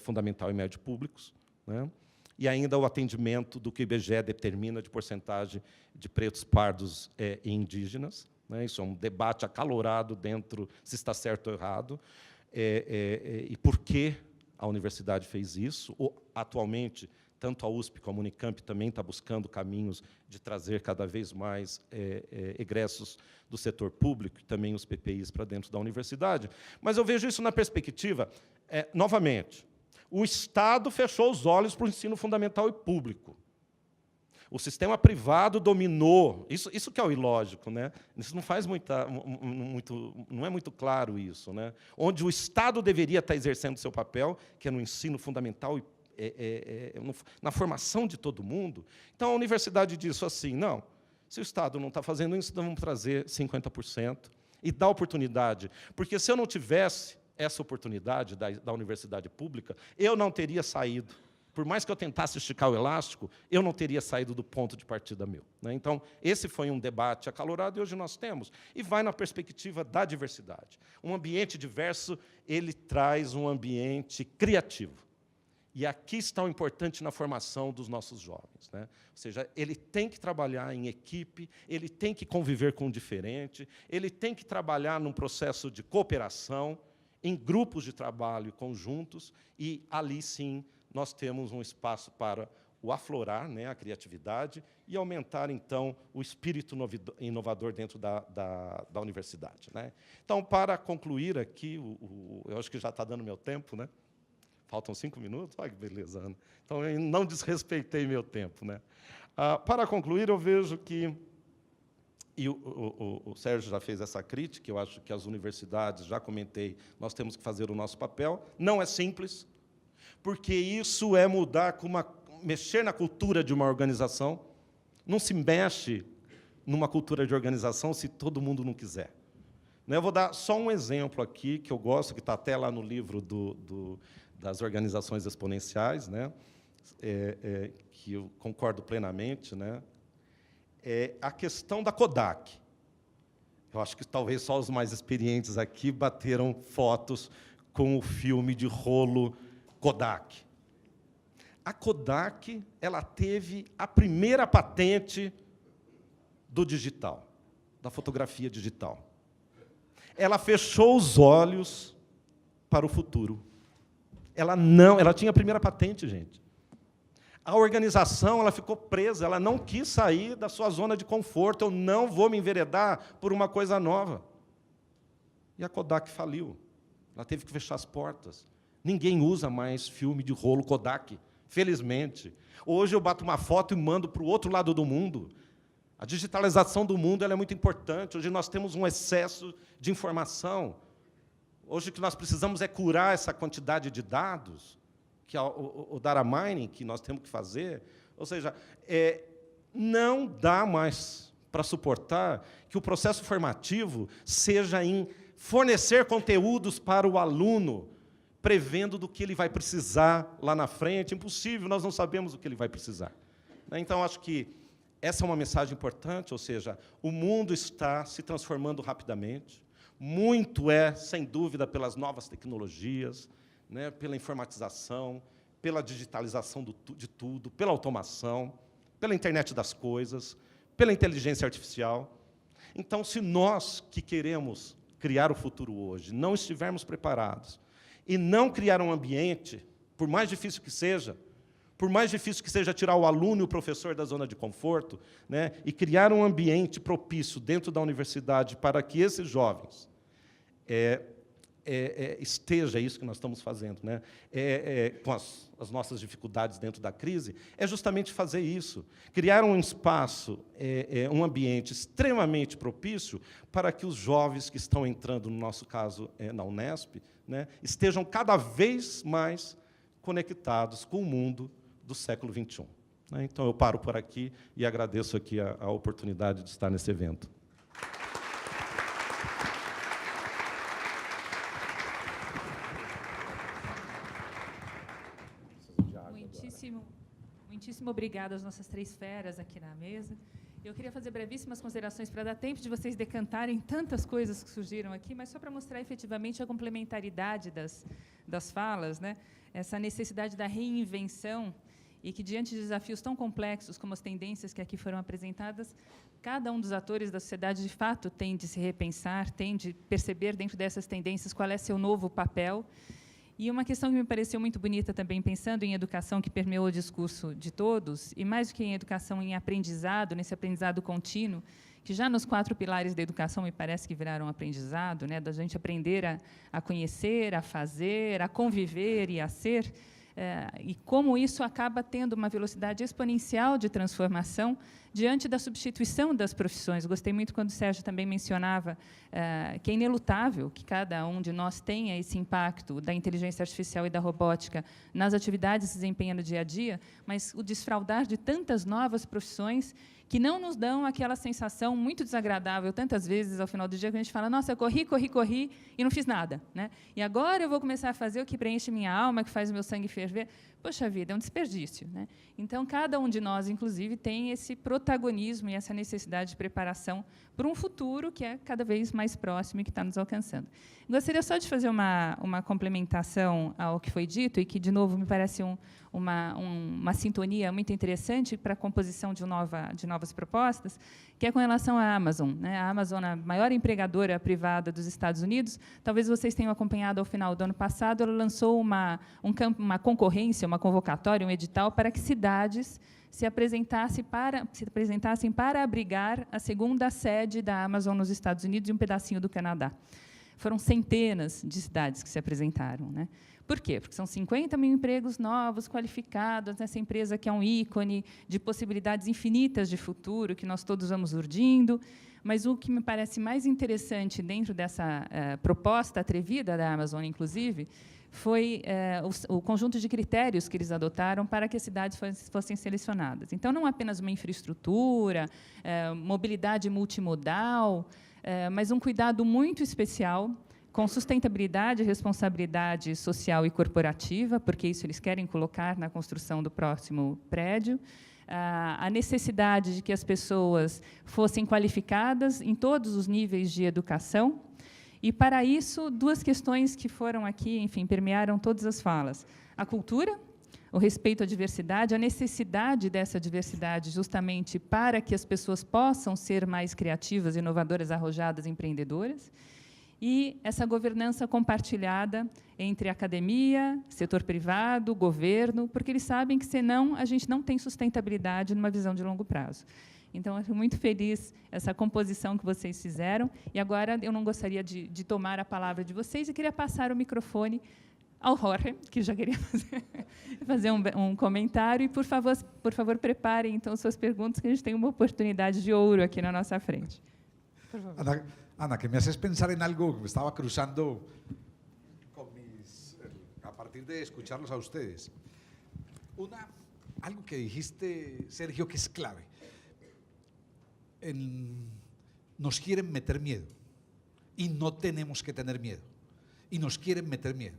fundamental e médio públicos, né, e ainda o atendimento do que o IBGE determina de porcentagem de pretos, pardos e indígenas, né. Isso é um debate acalorado dentro, se está certo ou errado, e por que a universidade fez isso. Atualmente, tanto a USP como a Unicamp também está buscando caminhos de trazer cada vez mais egressos do setor público e também os PPIs para dentro da universidade. Mas eu vejo isso na perspectiva, novamente, o Estado fechou os olhos para o ensino fundamental e público. O sistema privado dominou. Isso que é o ilógico, né? Isso não faz não é muito claro isso, né? Onde o Estado deveria estar exercendo seu papel, que é no ensino fundamental e na formação de todo mundo. Então, a universidade disse assim, não, se o Estado não está fazendo isso, então vamos trazer 50% e dar oportunidade. Porque se eu não tivesse essa oportunidade da universidade pública, eu não teria saído. Por mais que eu tentasse esticar o elástico, eu não teria saído do ponto de partida meu, né? Então, esse foi um debate acalorado, e hoje nós temos. E vai na perspectiva da diversidade. Um ambiente diverso, ele traz um ambiente criativo. E aqui está o importante na formação dos nossos jovens, né? Ou seja, ele tem que trabalhar em equipe, ele tem que conviver com o diferente, ele tem que trabalhar num processo de cooperação, em grupos de trabalho conjuntos, e ali, sim, nós temos um espaço para o aflorar, né, a criatividade, e aumentar, então, o espírito inovador dentro da universidade, né? Então, para concluir aqui, eu acho que já está dando meu tempo, né? Faltam 5 minutos? Olha que beleza, Ana. Então, eu não desrespeitei meu tempo, né? Para concluir, eu vejo que, e o Sérgio já fez essa crítica, eu acho que as universidades, já comentei, nós temos que fazer o nosso papel. Não é simples, porque isso é mexer na cultura de uma organização. Não se mexe numa cultura de organização se todo mundo não quiser. Eu vou dar só um exemplo aqui, que eu gosto, que está até lá no livro das organizações exponenciais, né, que eu concordo plenamente, né, a questão da Kodak. Eu acho que talvez só os mais experientes aqui bateram fotos com o filme de rolo Kodak. A Kodak, ela teve a primeira patente do digital, da fotografia digital. Ela fechou os olhos para o futuro. Ela tinha a primeira patente, gente. A organização, ela ficou presa, ela não quis sair da sua zona de conforto. Eu não vou me enveredar por uma coisa nova. E a Kodak faliu. Ela teve que fechar as portas. Ninguém usa mais filme de rolo Kodak, felizmente. Hoje eu bato uma foto e mando para o outro lado do mundo. A digitalização do mundo ela é muito importante. Hoje nós temos um excesso de informação. Hoje o que nós precisamos é curar essa quantidade de dados, que é o data mining que nós temos que fazer. Ou seja, não dá mais para suportar que o processo formativo seja em fornecer conteúdos para o aluno, prevendo do que ele vai precisar lá na frente. Impossível, nós não sabemos o que ele vai precisar. Então, acho que essa é uma mensagem importante, ou seja, o mundo está se transformando rapidamente. Muito sem dúvida, pelas novas tecnologias, né, pela informatização, pela digitalização de tudo, pela automação, pela internet das coisas, pela inteligência artificial. Então, se nós que queremos criar o futuro hoje não estivermos preparados e não criar um ambiente, por mais difícil que seja tirar o aluno e o professor da zona de conforto, né, e criar um ambiente propício dentro da universidade para que esses jovens esteja isso que nós estamos fazendo, né? Com as nossas dificuldades dentro da crise, é justamente fazer isso, criar um espaço, um ambiente extremamente propício para que os jovens que estão entrando, no nosso caso, na Unesp, né, estejam cada vez mais conectados com o mundo do século XXI. Né? Então, eu paro por aqui e agradeço aqui a oportunidade de estar nesse evento. Muitíssimo obrigada às nossas 3 feras aqui na mesa. Eu queria fazer brevíssimas considerações para dar tempo de vocês decantarem tantas coisas que surgiram aqui, mas só para mostrar efetivamente a complementaridade das falas, né? Essa necessidade da reinvenção e que, diante de desafios tão complexos como as tendências que aqui foram apresentadas, cada um dos atores da sociedade, de fato, tem de se repensar, tem de perceber, dentro dessas tendências, qual é seu novo papel. E uma questão que me pareceu muito bonita também, pensando em educação, que permeou o discurso de todos, e mais do que em educação, em aprendizado, nesse aprendizado contínuo, que já nos 4 pilares da educação me parece que viraram aprendizado, né, da gente aprender a conhecer, a fazer, a conviver e a ser, e como isso acaba tendo uma velocidade exponencial de transformação diante da substituição das profissões. Gostei muito quando o Sérgio também mencionava que é inelutável que cada um de nós tenha esse impacto da inteligência artificial e da robótica nas atividades que se desempenham no dia a dia, mas o desfraldar de tantas novas profissões que não nos dão aquela sensação muito desagradável, tantas vezes, ao final do dia, que a gente fala, nossa, eu corri e não fiz nada, né? E agora eu vou começar a fazer o que preenche minha alma, que faz o meu sangue ferver. Poxa vida, é um desperdício, né? Então, cada um de nós, inclusive, tem esse protagonismo e essa necessidade de preparação para um futuro que é cada vez mais próximo e que está nos alcançando. Gostaria só de fazer uma complementação ao que foi dito e que, de novo, me parece uma sintonia muito interessante para a composição de novas propostas, que é com relação à Amazon, né? A Amazon, a maior empregadora privada dos Estados Unidos, talvez vocês tenham acompanhado ao final do ano passado, ela lançou uma concorrência, uma convocatória, um edital para que cidades se apresentassem para abrigar a 2ª sede da Amazon nos Estados Unidos e um pedacinho do Canadá. Foram centenas de cidades que se apresentaram, né? Por quê? Porque são 50 mil empregos novos, qualificados, nessa empresa que é um ícone de possibilidades infinitas de futuro, que nós todos vamos urdindo. Mas o que me parece mais interessante dentro dessa proposta atrevida da Amazon, inclusive, foi o conjunto de critérios que eles adotaram para que as cidades fossem selecionadas. Então, não apenas uma infraestrutura, mobilidade multimodal, mas um cuidado muito especial com sustentabilidade e responsabilidade social e corporativa, porque isso eles querem colocar na construção do próximo prédio, a necessidade de que as pessoas fossem qualificadas em todos os níveis de educação. E, para isso, 2 questões que foram aqui, enfim, permearam todas as falas. A cultura, o respeito à diversidade, a necessidade dessa diversidade justamente para que as pessoas possam ser mais criativas, inovadoras, arrojadas, empreendedoras, e essa governança compartilhada entre academia, setor privado, governo, porque eles sabem que, senão, a gente não tem sustentabilidade numa visão de longo prazo. Então, eu fico muito feliz essa composição que vocês fizeram. E agora eu não gostaria de tomar a palavra de vocês e queria passar o microfone ao Jorge, que já queria fazer um comentário. E, por favor, preparem então suas perguntas, que a gente tem uma oportunidade de ouro aqui na nossa frente. Por favor. Ana, que me haces pensar en algo que me estaba cruzando a partir de escucharlos a ustedes. Algo que dijiste, Sergio, que es clave. Nos quieren meter miedo y no tenemos que tener miedo. Y nos quieren meter miedo,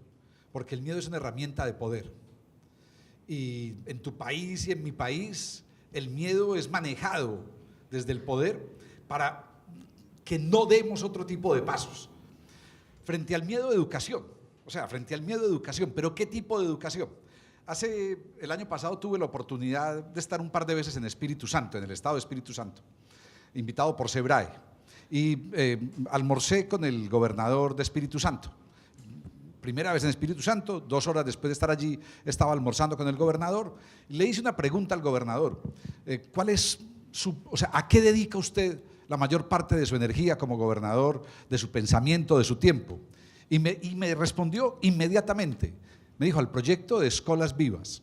porque el miedo es una herramienta de poder. Y en tu país y en mi país, el miedo es manejado desde el poder para que no demos otro tipo de pasos. Frente al miedo de educación, pero ¿qué tipo de educación? El año pasado tuve la oportunidad de estar un par de veces en Espíritu Santo, en el estado de Espíritu Santo, invitado por SEBRAE, y almorcé con el gobernador de Espíritu Santo. Primera vez en Espíritu Santo, 2 horas después de estar allí, estaba almorzando con el gobernador, y le hice una pregunta al gobernador: ¿cuál es ¿a qué dedica usted la mayor parte de su energía como gobernador, de su pensamiento, de su tiempo? Y me respondió inmediatamente. Me dijo: al proyecto de Escolas Vivas.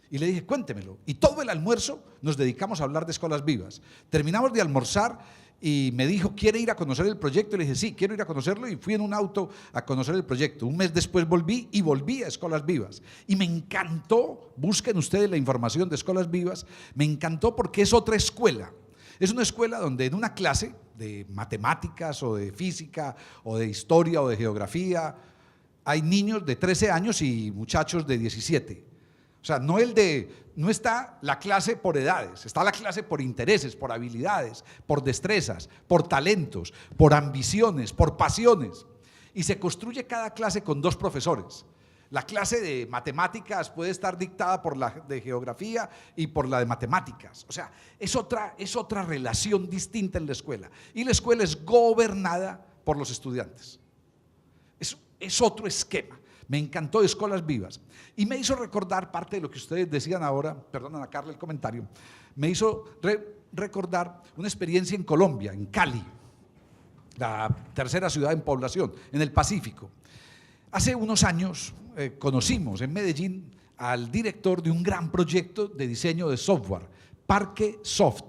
Y le dije: cuéntemelo. Y todo el almuerzo nos dedicamos a hablar de Escolas Vivas. Terminamos de almorzar y me dijo: ¿quiere ir a conocer el proyecto? Y le dije: sí, quiero ir a conocerlo, y fui en un auto a conocer el proyecto. Un mes después volví a Escolas Vivas. Y me encantó, busquen ustedes la información de Escolas Vivas, me encantó porque es otra escuela. Es una escuela donde en una clase de matemáticas o de física o de historia o de geografía hay niños de 13 años y muchachos de 17. O sea, no está la clase por edades, está la clase por intereses, por habilidades, por destrezas, por talentos, por ambiciones, por pasiones. Y se construye cada clase con 2 profesores. La clase de matemáticas puede estar dictada por la de geografía y por la de matemáticas. O sea, es otra relación distinta en la escuela. Y la escuela es gobernada por los estudiantes. Es otro esquema. Me encantó Escolas Vivas. Y me hizo recordar parte de lo que ustedes decían ahora, perdonen a Carla el comentario, me hizo recordar una experiencia en Colombia, en Cali, la 3ª ciudad en población, en el Pacífico. Hace unos años conocimos en Medellín al director de un gran proyecto de diseño de software, Parque Soft.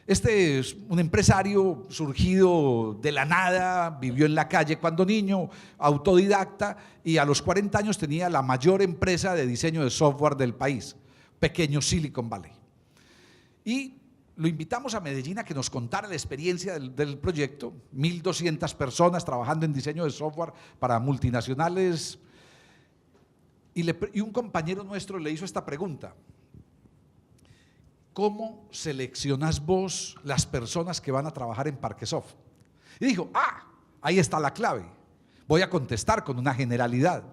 Este es un empresario surgido de la nada, vivió en la calle cuando niño, autodidacta, y a los 40 años tenía la mayor empresa de diseño de software del país, pequeño Silicon Valley. Y lo invitamos a Medellín a que nos contara la experiencia del proyecto, 1.200 personas trabajando en diseño de software para multinacionales, y un compañero nuestro le hizo esta pregunta: ¿cómo seleccionas vos las personas que van a trabajar en Parquesoft? Y dijo: ahí está la clave. Voy a contestar con una generalidad.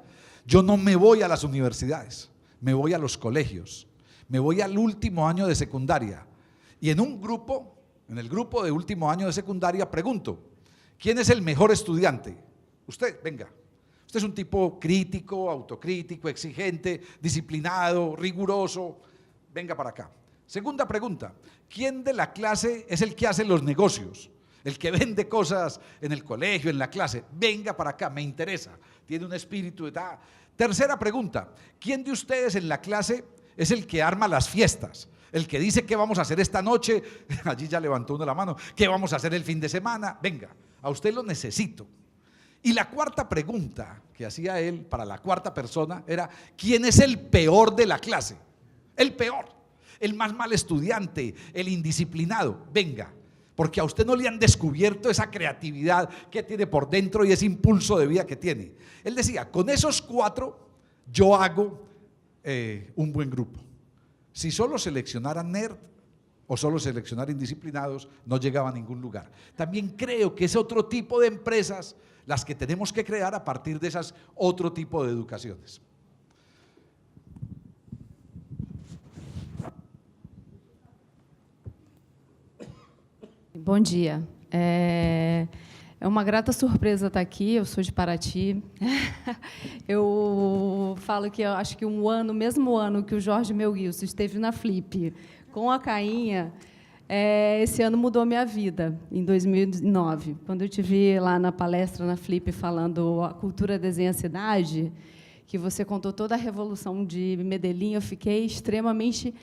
Yo no me voy a las universidades, me voy a los colegios, me voy al último año de secundaria. Y en el grupo de último año de secundaria pregunto: ¿quién es el mejor estudiante? Usted, venga. Usted es un tipo crítico, autocrítico, exigente, disciplinado, riguroso. Venga para acá. Segunda pregunta: ¿quién de la clase es el que hace los negocios? El que vende cosas en el colegio, en la clase. Venga para acá, me interesa. Tiene un espíritu de tal. Tercera pregunta: ¿quién de ustedes en la clase es el que arma las fiestas? El que dice qué vamos a hacer esta noche. Allí ya levantó uno la mano. ¿Qué vamos a hacer el fin de semana? Venga, a usted lo necesito. Y la cuarta pregunta que hacía él para la cuarta persona era: ¿quién es el peor de la clase? El peor, el más mal estudiante, el indisciplinado. Venga, porque a usted no le han descubierto esa creatividad que tiene por dentro y ese impulso de vida que tiene. Él decía: con esos 4 yo hago un buen grupo. Si solo seleccionaran nerd o solo seleccionar indisciplinados, no llegaba a ningún lugar. También creo que es otro tipo de empresas las que tenemos que crear a partir de esas otro tipo de educaciones. Bom dia. É uma grata surpresa estar aqui. Eu sou de Paraty. Eu falo que eu acho que mesmo ano que o Jorge Melguilson esteve na Flip com a Cainha, esse ano mudou a minha vida, em 2009. Quando eu estive lá na palestra na Flip falando a cultura desenha a cidade, que você contou toda a revolução de Medellín, eu fiquei extremamente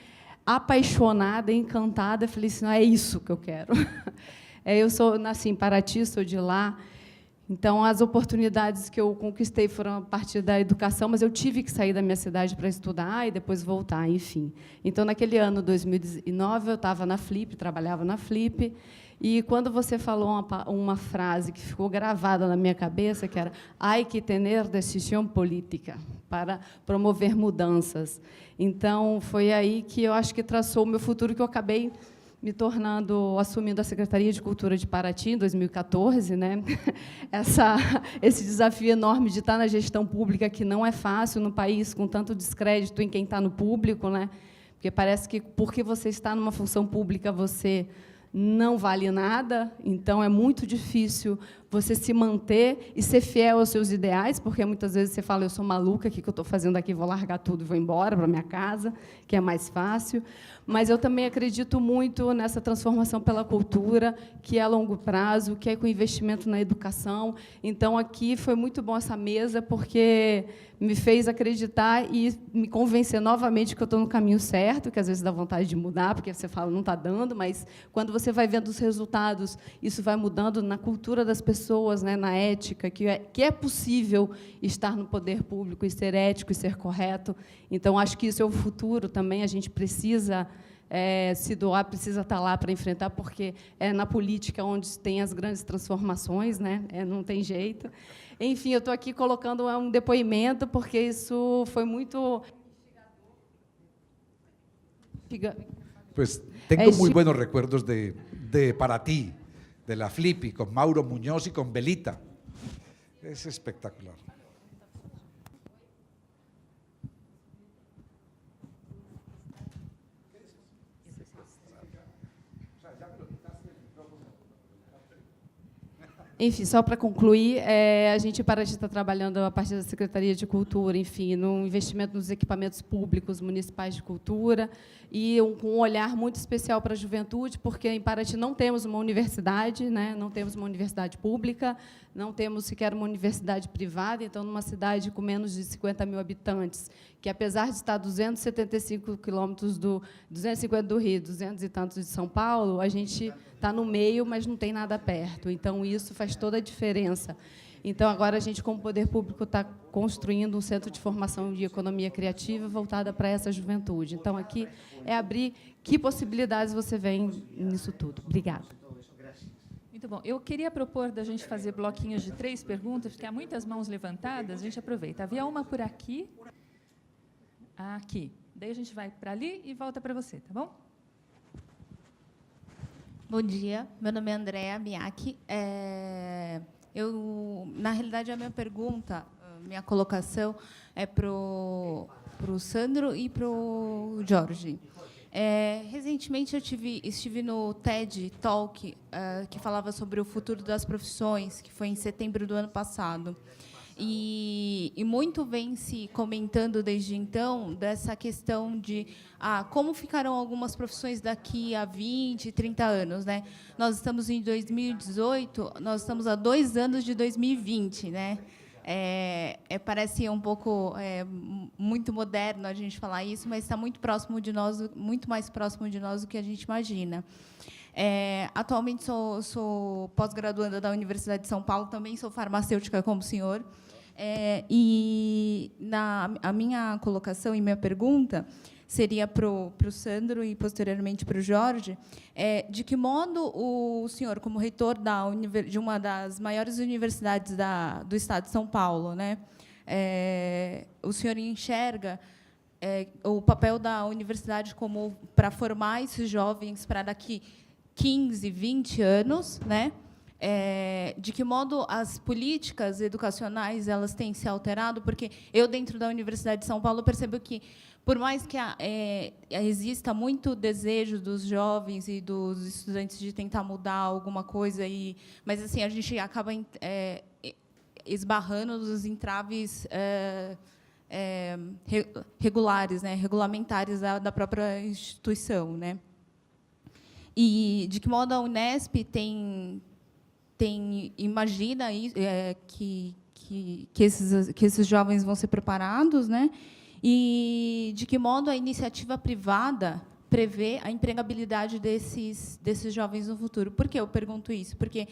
apaixonada, encantada. Eu falei assim: não, é isso que eu quero. Eu nasci em Paraty, sou de lá. Então, as oportunidades que eu conquistei foram a partir da educação, mas eu tive que sair da minha cidade para estudar e depois voltar, enfim. Então, naquele ano, 2009, eu estava na Flip, trabalhava na Flip, e quando você falou uma frase que ficou gravada na minha cabeça, que era: "Hay que tener decisión política para promover mudanças". Então, foi aí que eu acho que traçou o meu futuro, que eu acabei assumindo a Secretaria de Cultura de Paraty em 2014, né? Esse desafio enorme de estar na gestão pública, que não é fácil no país com tanto descrédito em quem está no público, né? Porque parece que, porque você está numa função pública, você não vale nada, então é muito difícil você se manter e ser fiel aos seus ideais, porque muitas vezes você fala, eu sou maluca, o que eu estou fazendo aqui, vou largar tudo e vou embora para a minha casa, que é mais fácil. Mas eu também acredito muito nessa transformação pela cultura, que é a longo prazo, que é com investimento na educação. Então, aqui foi muito bom essa mesa, porque me fez acreditar e me convencer novamente que eu estou no caminho certo, que às vezes dá vontade de mudar, porque você fala, não está dando, mas quando você vai vendo os resultados, isso vai mudando na cultura das pessoas, né, na ética, que é possível estar no poder público e ser ético e ser correto. Então, acho que isso é o futuro também, a gente precisa se doar, precisa estar lá para enfrentar, porque é na política onde tem as grandes transformações, né? Não tem jeito. Enfim, eu estou aqui colocando um depoimento, porque isso foi muito... Pues tengo muy buenos recuerdos de Paraty, de la Flippy, con Mauro Muñoz y con Belita. Es espectacular. Enfim, só para concluir, a gente para de estar trabalhando a partir da Secretaria de Cultura, enfim, no investimento nos equipamentos públicos municipais de cultura e com um olhar muito especial para a juventude, porque em Paraty não temos uma universidade, né? Não temos uma universidade pública, não temos sequer uma universidade privada, então, numa cidade com menos de 50 mil habitantes, que, apesar de estar a 275 quilômetros 250 do Rio, 200 e tantos de São Paulo, a gente está no meio, mas não tem nada perto. Então, isso faz toda a diferença. Então, agora, a gente, como poder público, está construindo um centro de formação de economia criativa voltada para essa juventude. Então, aqui é abrir que possibilidades você vê nisso tudo. Obrigada. Muito bom. Eu queria propor da gente fazer bloquinhos de 3 perguntas, porque há muitas mãos levantadas, a gente aproveita. Havia uma por aqui, aqui. Daí a gente vai para ali e volta para você, tá bom? Bom dia, meu nome é Andréa Miyake. Na realidade, a minha pergunta, minha colocação é para o Sandro e para o Jorge. Recentemente, eu estive no TED Talk, que falava sobre o futuro das profissões, que foi em setembro do ano passado. E muito vem se comentando desde então dessa questão de como ficarão algumas profissões daqui a 20, 30 anos, né? Nós estamos em 2018, nós estamos há 2 anos de 2020, né? Parece um pouco muito moderno a gente falar isso, mas está muito próximo de nós, muito mais próximo de nós do que a gente imagina. Atualmente sou pós-graduanda da Universidade de São Paulo, também sou farmacêutica como o senhor. A minha colocação e minha pergunta seria para o Sandro e, posteriormente, para o Jorge, de que modo o senhor, como reitor de uma das maiores universidades do Estado de São Paulo, né, o senhor enxerga o papel da universidade como para formar esses jovens para daqui 15, 20 anos, né? De que modo as políticas educacionais elas têm se alterado? Porque eu, dentro da Universidade de São Paulo, percebo que, por mais que exista muito desejo dos jovens e dos estudantes de tentar mudar alguma coisa, mas assim a gente acaba esbarrando nos entraves regulares, né, regulamentares da própria instituição, né? E de que modo a Unesp imagina que esses jovens vão ser preparados, né? E de que modo a iniciativa privada prevê a empregabilidade desses jovens no futuro? Por que eu pergunto isso? Porque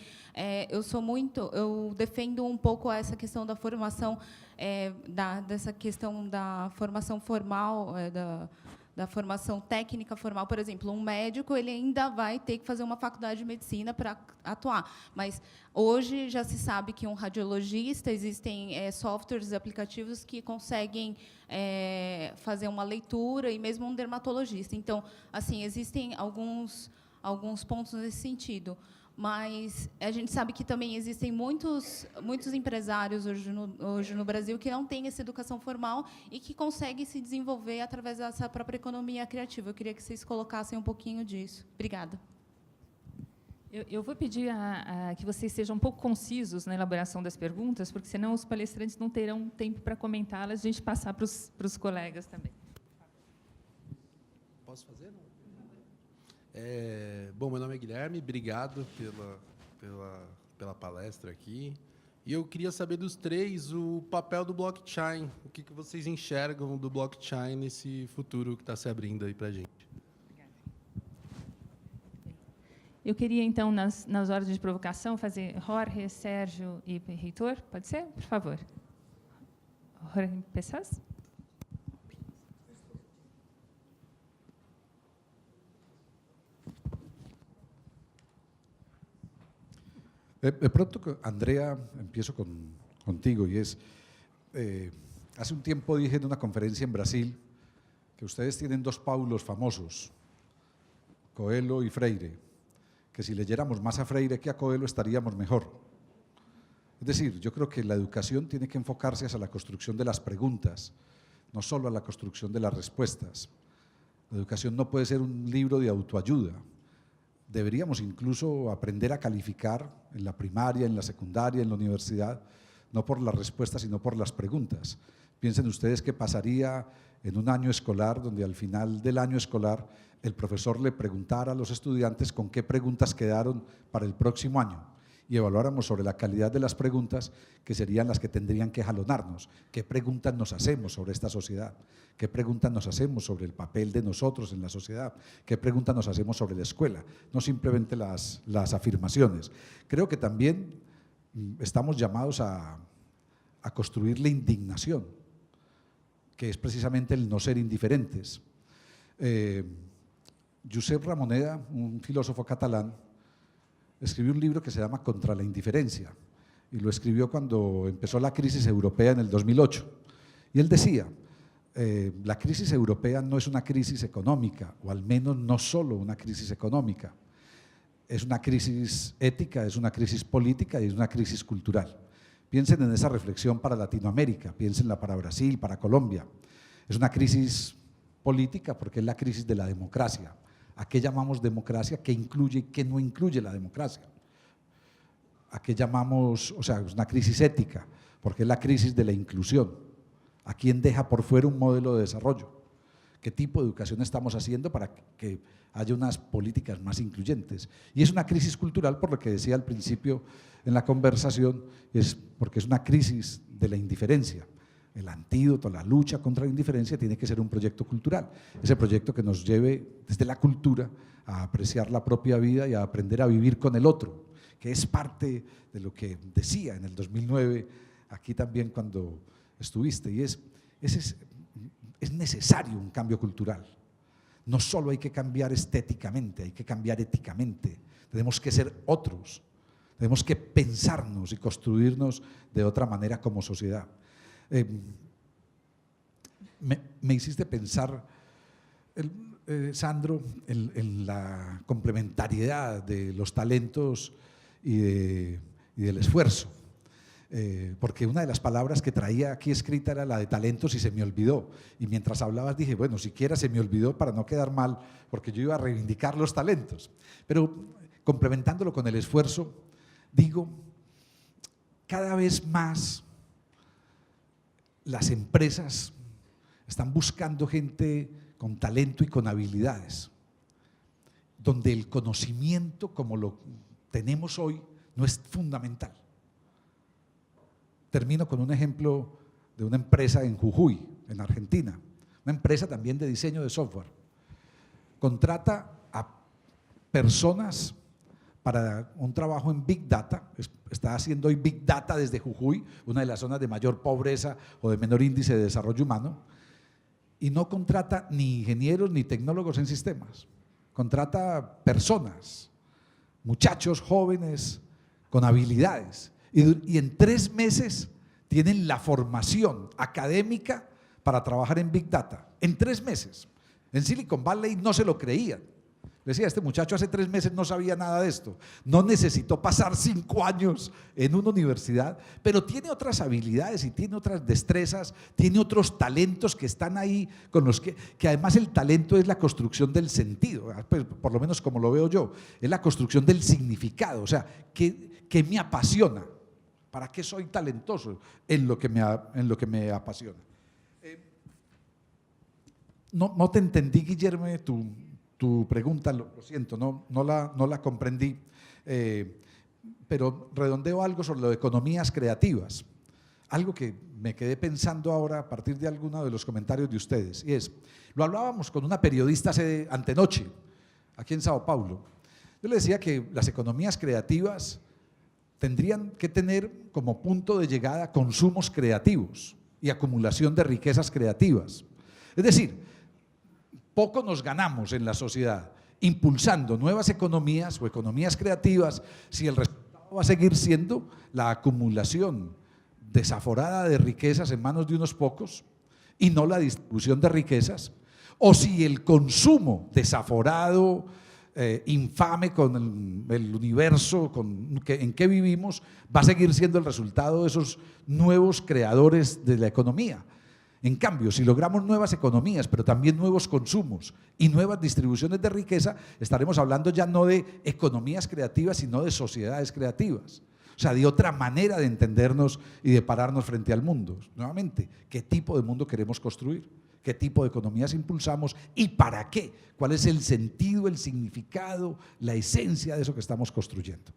eu defendo um pouco essa questão da formação, dessa questão da formação formal, da formação técnica formal. Por exemplo, um médico ele ainda vai ter que fazer uma faculdade de medicina para atuar, mas hoje já se sabe que um radiologista, existem softwares e aplicativos que conseguem fazer uma leitura, e mesmo um dermatologista. Então, assim, existem alguns pontos nesse sentido. Mas a gente sabe que também existem muitos empresários hoje no Brasil que não têm essa educação formal e que conseguem se desenvolver através dessa própria economia criativa. Eu queria que vocês colocassem um pouquinho disso. Obrigada. Eu vou pedir que vocês sejam um pouco concisos na elaboração das perguntas, porque, senão, os palestrantes não terão tempo para comentá-las, a gente passar para os colegas também. Posso fazer? Bom, meu nome é Guilherme, obrigado pela palestra aqui. E eu queria saber dos três o papel do blockchain, o que vocês enxergam do blockchain nesse futuro que está se abrindo aí para a gente. Eu queria, então, nas ordens de provocação, fazer Jorge, Sérgio e Reitor. Pode ser? Por favor. Jorge, ¿empezás? De pronto, Andrea, empiezo contigo, y hace un tiempo dije en una conferencia en Brasil que ustedes tienen dos Paulos famosos, Coelho y Freire, que si leyéramos más a Freire que a Coelho estaríamos mejor. Es decir, yo creo que la educación tiene que enfocarse hacia la construcción de las preguntas, no solo a la construcción de las respuestas. La educación no puede ser un libro de autoayuda. Deberíamos incluso aprender a calificar en la primaria, en la secundaria, en la universidad, no por las respuestas, sino por las preguntas. Piensen ustedes qué pasaría en un año escolar, donde al final del año escolar el profesor le preguntara a los estudiantes con qué preguntas quedaron para el próximo año y evaluáramos sobre la calidad de las preguntas, que serían las que tendrían que jalonarnos. ¿Qué preguntas nos hacemos sobre esta sociedad? ¿Qué preguntas nos hacemos sobre el papel de nosotros en la sociedad? ¿Qué preguntas nos hacemos sobre la escuela? No simplemente las afirmaciones. Creo que también estamos llamados a construir la indignación, que es precisamente el no ser indiferentes. Josep Ramoneda, un filósofo catalán, escribió un libro que se llama Contra la indiferencia, y lo escribió cuando empezó la crisis europea en el 2008. Y él decía, la crisis europea no es una crisis económica, o al menos no solo una crisis económica, es una crisis ética, es una crisis política y es una crisis cultural. Piensen en esa reflexión para Latinoamérica, piénsenla para Brasil, para Colombia. Es una crisis política porque es la crisis de la democracia. ¿A qué llamamos democracia? ¿Qué incluye y qué no incluye la democracia? ¿A qué llamamos, o sea, es una crisis ética? Porque es la crisis de la inclusión. ¿A quién deja por fuera un modelo de desarrollo? ¿Qué tipo de educación estamos haciendo para que haya unas políticas más incluyentes? Y es una crisis cultural, por lo que decía al principio en la conversación, es porque es una crisis de la indiferencia. El antídoto, la lucha contra la indiferencia tiene que ser un proyecto cultural, ese proyecto que nos lleve desde la cultura a apreciar la propia vida y a aprender a vivir con el otro, que es parte de lo que decía en el 2009, aquí también cuando estuviste, y es necesario un cambio cultural. No solo hay que cambiar estéticamente, hay que cambiar éticamente, tenemos que ser otros, tenemos que pensarnos y construirnos de otra manera como sociedad. Me hiciste pensar, Sandro, en la complementariedad de los talentos y del esfuerzo, porque una de las palabras que traía aquí escrita era la de talentos y se me olvidó, y mientras hablabas dije, bueno, siquiera se me olvidó para no quedar mal, porque yo iba a reivindicar los talentos, pero complementándolo con el esfuerzo, digo, cada vez más las empresas están buscando gente con talento y con habilidades, donde el conocimiento como lo tenemos hoy no es fundamental. Termino con un ejemplo de una empresa en Jujuy, en Argentina, una empresa también de diseño de software. Contrata a personas para un trabajo en Big Data, está haciendo hoy Big Data desde Jujuy, una de las zonas de mayor pobreza o de menor índice de desarrollo humano, y no contrata ni ingenieros ni tecnólogos en sistemas, contrata personas, muchachos jóvenes con habilidades, y en 3 meses tienen la formación académica para trabajar en Big Data, en 3 meses. En Silicon Valley no se lo creían. Decía, este muchacho hace 3 meses no sabía nada de esto, no necesitó pasar 5 años en una universidad, pero tiene otras habilidades y tiene otras destrezas, tiene otros talentos que están ahí, con los que además el talento es la construcción del sentido, pues, por lo menos como lo veo yo, es la construcción del significado, o sea, que me apasiona. ¿Para qué soy talentoso? En lo que me apasiona. No te entendí, Guillermo, tu pregunta, lo siento, no la comprendí, pero redondeo algo sobre lo de economías creativas, algo que me quedé pensando ahora a partir de alguno de los comentarios de ustedes, y lo hablábamos con una periodista antenoche, aquí en Sao Paulo. Yo le decía que las economías creativas tendrían que tener como punto de llegada consumos creativos y acumulación de riquezas creativas. Es decir, poco nos ganamos en la sociedad impulsando nuevas economías o economías creativas si el resultado va a seguir siendo la acumulación desaforada de riquezas en manos de unos pocos y no la distribución de riquezas, o si el consumo desaforado, infame con el universo en que vivimos va a seguir siendo el resultado de esos nuevos creadores de la economía. En cambio, si logramos nuevas economías, pero también nuevos consumos y nuevas distribuciones de riqueza, estaremos hablando ya no de economías creativas, sino de sociedades creativas. O sea, de otra manera de entendernos y de pararnos frente al mundo. Nuevamente, ¿qué tipo de mundo queremos construir? ¿Qué tipo de economías impulsamos? ¿Y para qué? ¿Cuál es el sentido, el significado, la esencia de eso que estamos construyendo?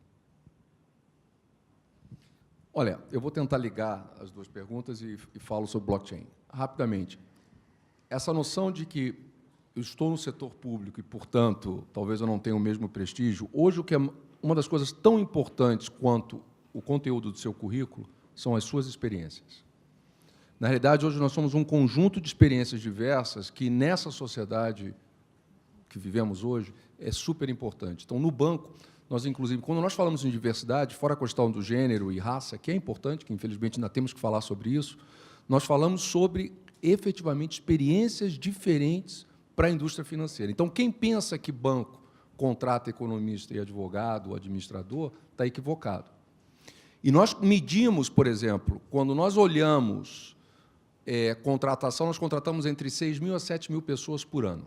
Olha, eu vou tentar ligar as duas perguntas e falo sobre blockchain. Rapidamente, essa noção de que eu estou no setor público e, portanto, talvez eu não tenha o mesmo prestígio, hoje o que é uma das coisas tão importantes quanto o conteúdo do seu currículo são as suas experiências. Na realidade, hoje nós somos um conjunto de experiências diversas que, nessa sociedade que vivemos hoje, é super importante. Então, no banco, nós, inclusive, quando nós falamos em diversidade, fora a questão do gênero e raça, que é importante, que, infelizmente, ainda temos que falar sobre isso, nós falamos sobre, efetivamente, experiências diferentes para a indústria financeira. Então, quem pensa que banco contrata economista e advogado ou administrador, está equivocado. E nós medimos, por exemplo, quando nós olhamos contratação, nós contratamos entre 6 mil a 7 mil pessoas por ano.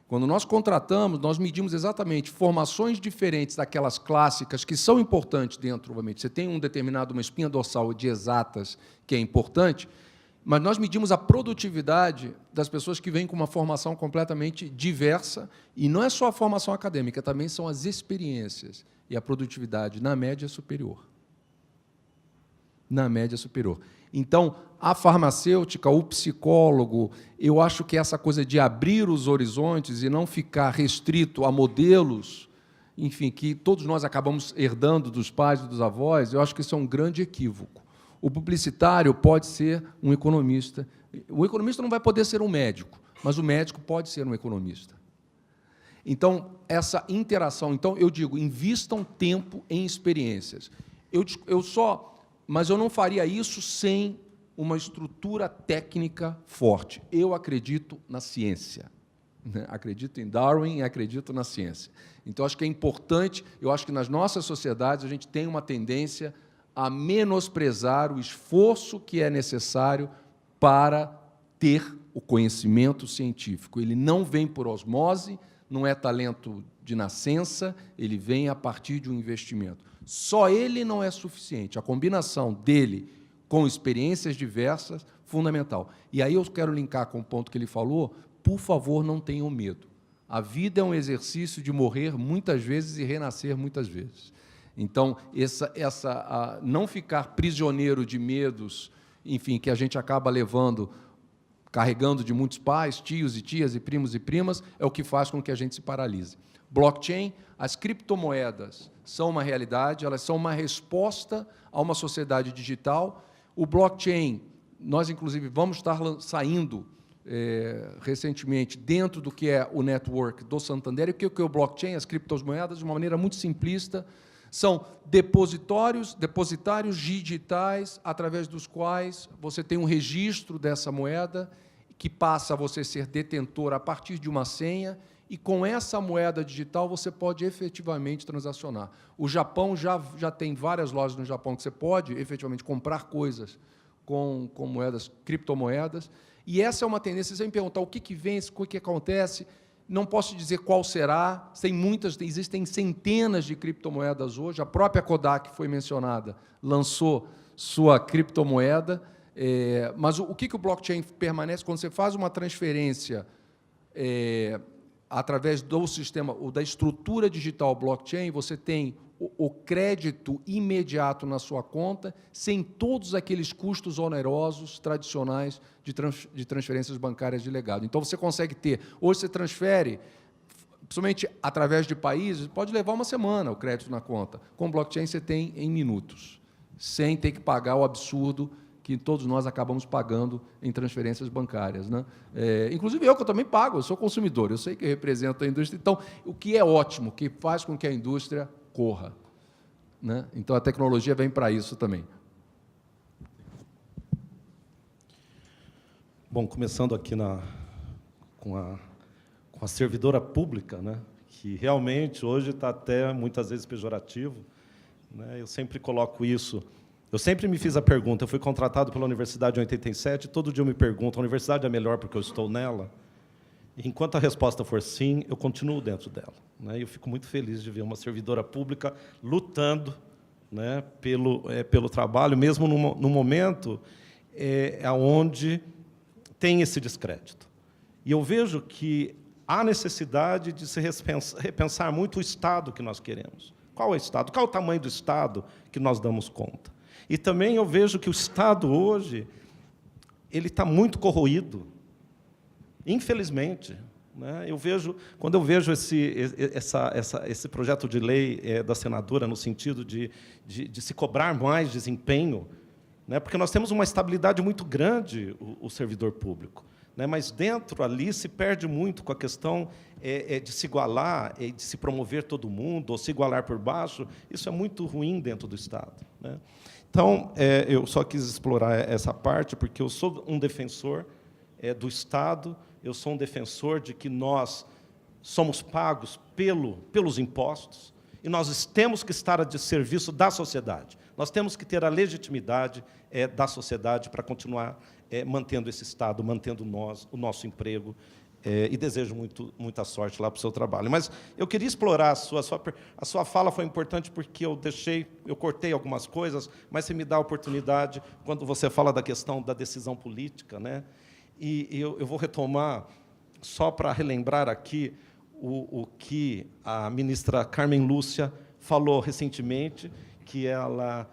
Quando nós contratamos, nós medimos exatamente formações diferentes daquelas clássicas que são importantes dentro, obviamente. Você tem uma espinha dorsal de exatas que é importante, mas nós medimos a produtividade das pessoas que vêm com uma formação completamente diversa, e não é só a formação acadêmica, também são as experiências, e a produtividade, na média, é superior. Na média, é superior. Então, a farmacêutica, o psicólogo, eu acho que essa coisa de abrir os horizontes e não ficar restrito a modelos, enfim, que todos nós acabamos herdando dos pais e dos avós, eu acho que isso é um grande equívoco. O publicitário pode ser um economista. O economista não vai poder ser um médico, mas o médico pode ser um economista. Então, essa interação... Então, eu digo, invistam tempo em experiências. Mas eu não faria isso sem uma estrutura técnica forte. Eu acredito na ciência. Acredito em Darwin e acredito na ciência. Então, acho que é importante, eu acho que nas nossas sociedades a gente tem uma tendência a menosprezar o esforço que é necessário para ter o conhecimento científico. Ele não vem por osmose, não é talento de nascença, ele vem a partir de um investimento. Só ele não é suficiente. A combinação dele com experiências diversas, fundamental. E aí eu quero linkar com o ponto que ele falou, por favor, não tenham medo. A vida é um exercício de morrer muitas vezes e renascer muitas vezes. Então, não ficar prisioneiro de medos, enfim, que a gente acaba levando, carregando de muitos pais, tios e tias, e primos e primas, é o que faz com que a gente se paralise. Blockchain, as criptomoedas são uma realidade, elas são uma resposta a uma sociedade digital. O blockchain, nós, inclusive, vamos estar saindo recentemente dentro do que é o network do Santander. E o que é o blockchain? As criptomoedas, de uma maneira muito simplista, são depositários digitais através dos quais você tem um registro dessa moeda que passa a você ser detentor a partir de uma senha e com essa moeda digital você pode efetivamente transacionar. O Japão já tem várias lojas no Japão que você pode efetivamente comprar coisas com moedas, criptomoedas, e essa é uma tendência. Você me perguntar o que vem, o que acontece, não posso dizer qual será, existem centenas de criptomoedas hoje, a própria Kodak, foi mencionada, lançou sua criptomoeda, mas o que o blockchain permanece? Quando você faz uma transferência através do sistema, ou da estrutura digital blockchain, você tem o crédito imediato na sua conta, sem todos aqueles custos onerosos tradicionais de transferências bancárias de legado. Então, você consegue ter, hoje você transfere, principalmente através de países, pode levar uma semana o crédito na conta. Com blockchain, você tem em minutos, sem ter que pagar o absurdo que todos nós acabamos pagando em transferências bancárias, né? Inclusive eu, que eu também pago, eu sou consumidor, eu sei que represento a indústria. Então, o que é ótimo, que faz com que a indústria corra, né? Então, a tecnologia vem para isso também. Bom, começando aqui com a servidora pública, né? Que realmente hoje está até muitas vezes pejorativo, né? Eu sempre coloco isso. Eu sempre me fiz a pergunta, eu fui contratado pela Universidade em 87, todo dia eu me pergunto, a universidade é melhor porque eu estou nela? E, enquanto a resposta for sim, eu continuo dentro dela, né? E eu fico muito feliz de ver uma servidora pública lutando, né, pelo trabalho, mesmo no momento onde tem esse descrédito. E eu vejo que há necessidade de se repensar muito o Estado que nós queremos. Qual é o Estado? Qual é o tamanho do Estado que nós damos conta? E também eu vejo que o Estado, hoje, ele está muito corroído, infelizmente, né? Quando eu vejo esse projeto de lei da senadora, no sentido de se cobrar mais desempenho, né? Porque nós temos uma estabilidade muito grande, o servidor público, né? Mas dentro ali se perde muito com a questão de se igualar, de se promover todo mundo, ou se igualar por baixo. Isso é muito ruim dentro do Estado, né? Então, eu só quis explorar essa parte, porque eu sou um defensor do Estado, eu sou um defensor de que nós somos pagos pelos impostos, e nós temos que estar a serviço da sociedade. Nós temos que ter a legitimidade da sociedade para continuar mantendo esse Estado, mantendo o nosso emprego, e desejo muita sorte lá para o seu trabalho. Mas eu queria explorar a sua fala, foi importante porque eu cortei algumas coisas, mas você me dá a oportunidade, quando você fala da questão da decisão política, né? E eu vou retomar, só para relembrar aqui, o que a ministra Carmen Lúcia falou recentemente, que ela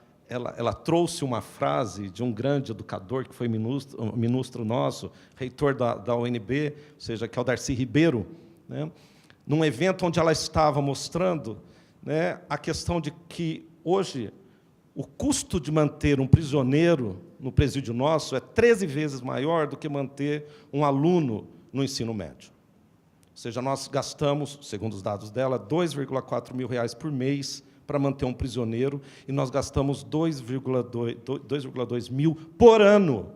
trouxe uma frase de um grande educador, que foi ministro nosso, reitor da UNB, ou seja, que é o Darcy Ribeiro, né, num evento onde ela estava mostrando, né, a questão de que, hoje, o custo de manter um prisioneiro no presídio nosso é 13 vezes maior do que manter um aluno no ensino médio. Ou seja, nós gastamos, segundo os dados dela, R$ 2,4 mil por mês para manter um prisioneiro, e nós gastamos 2,2 mil por ano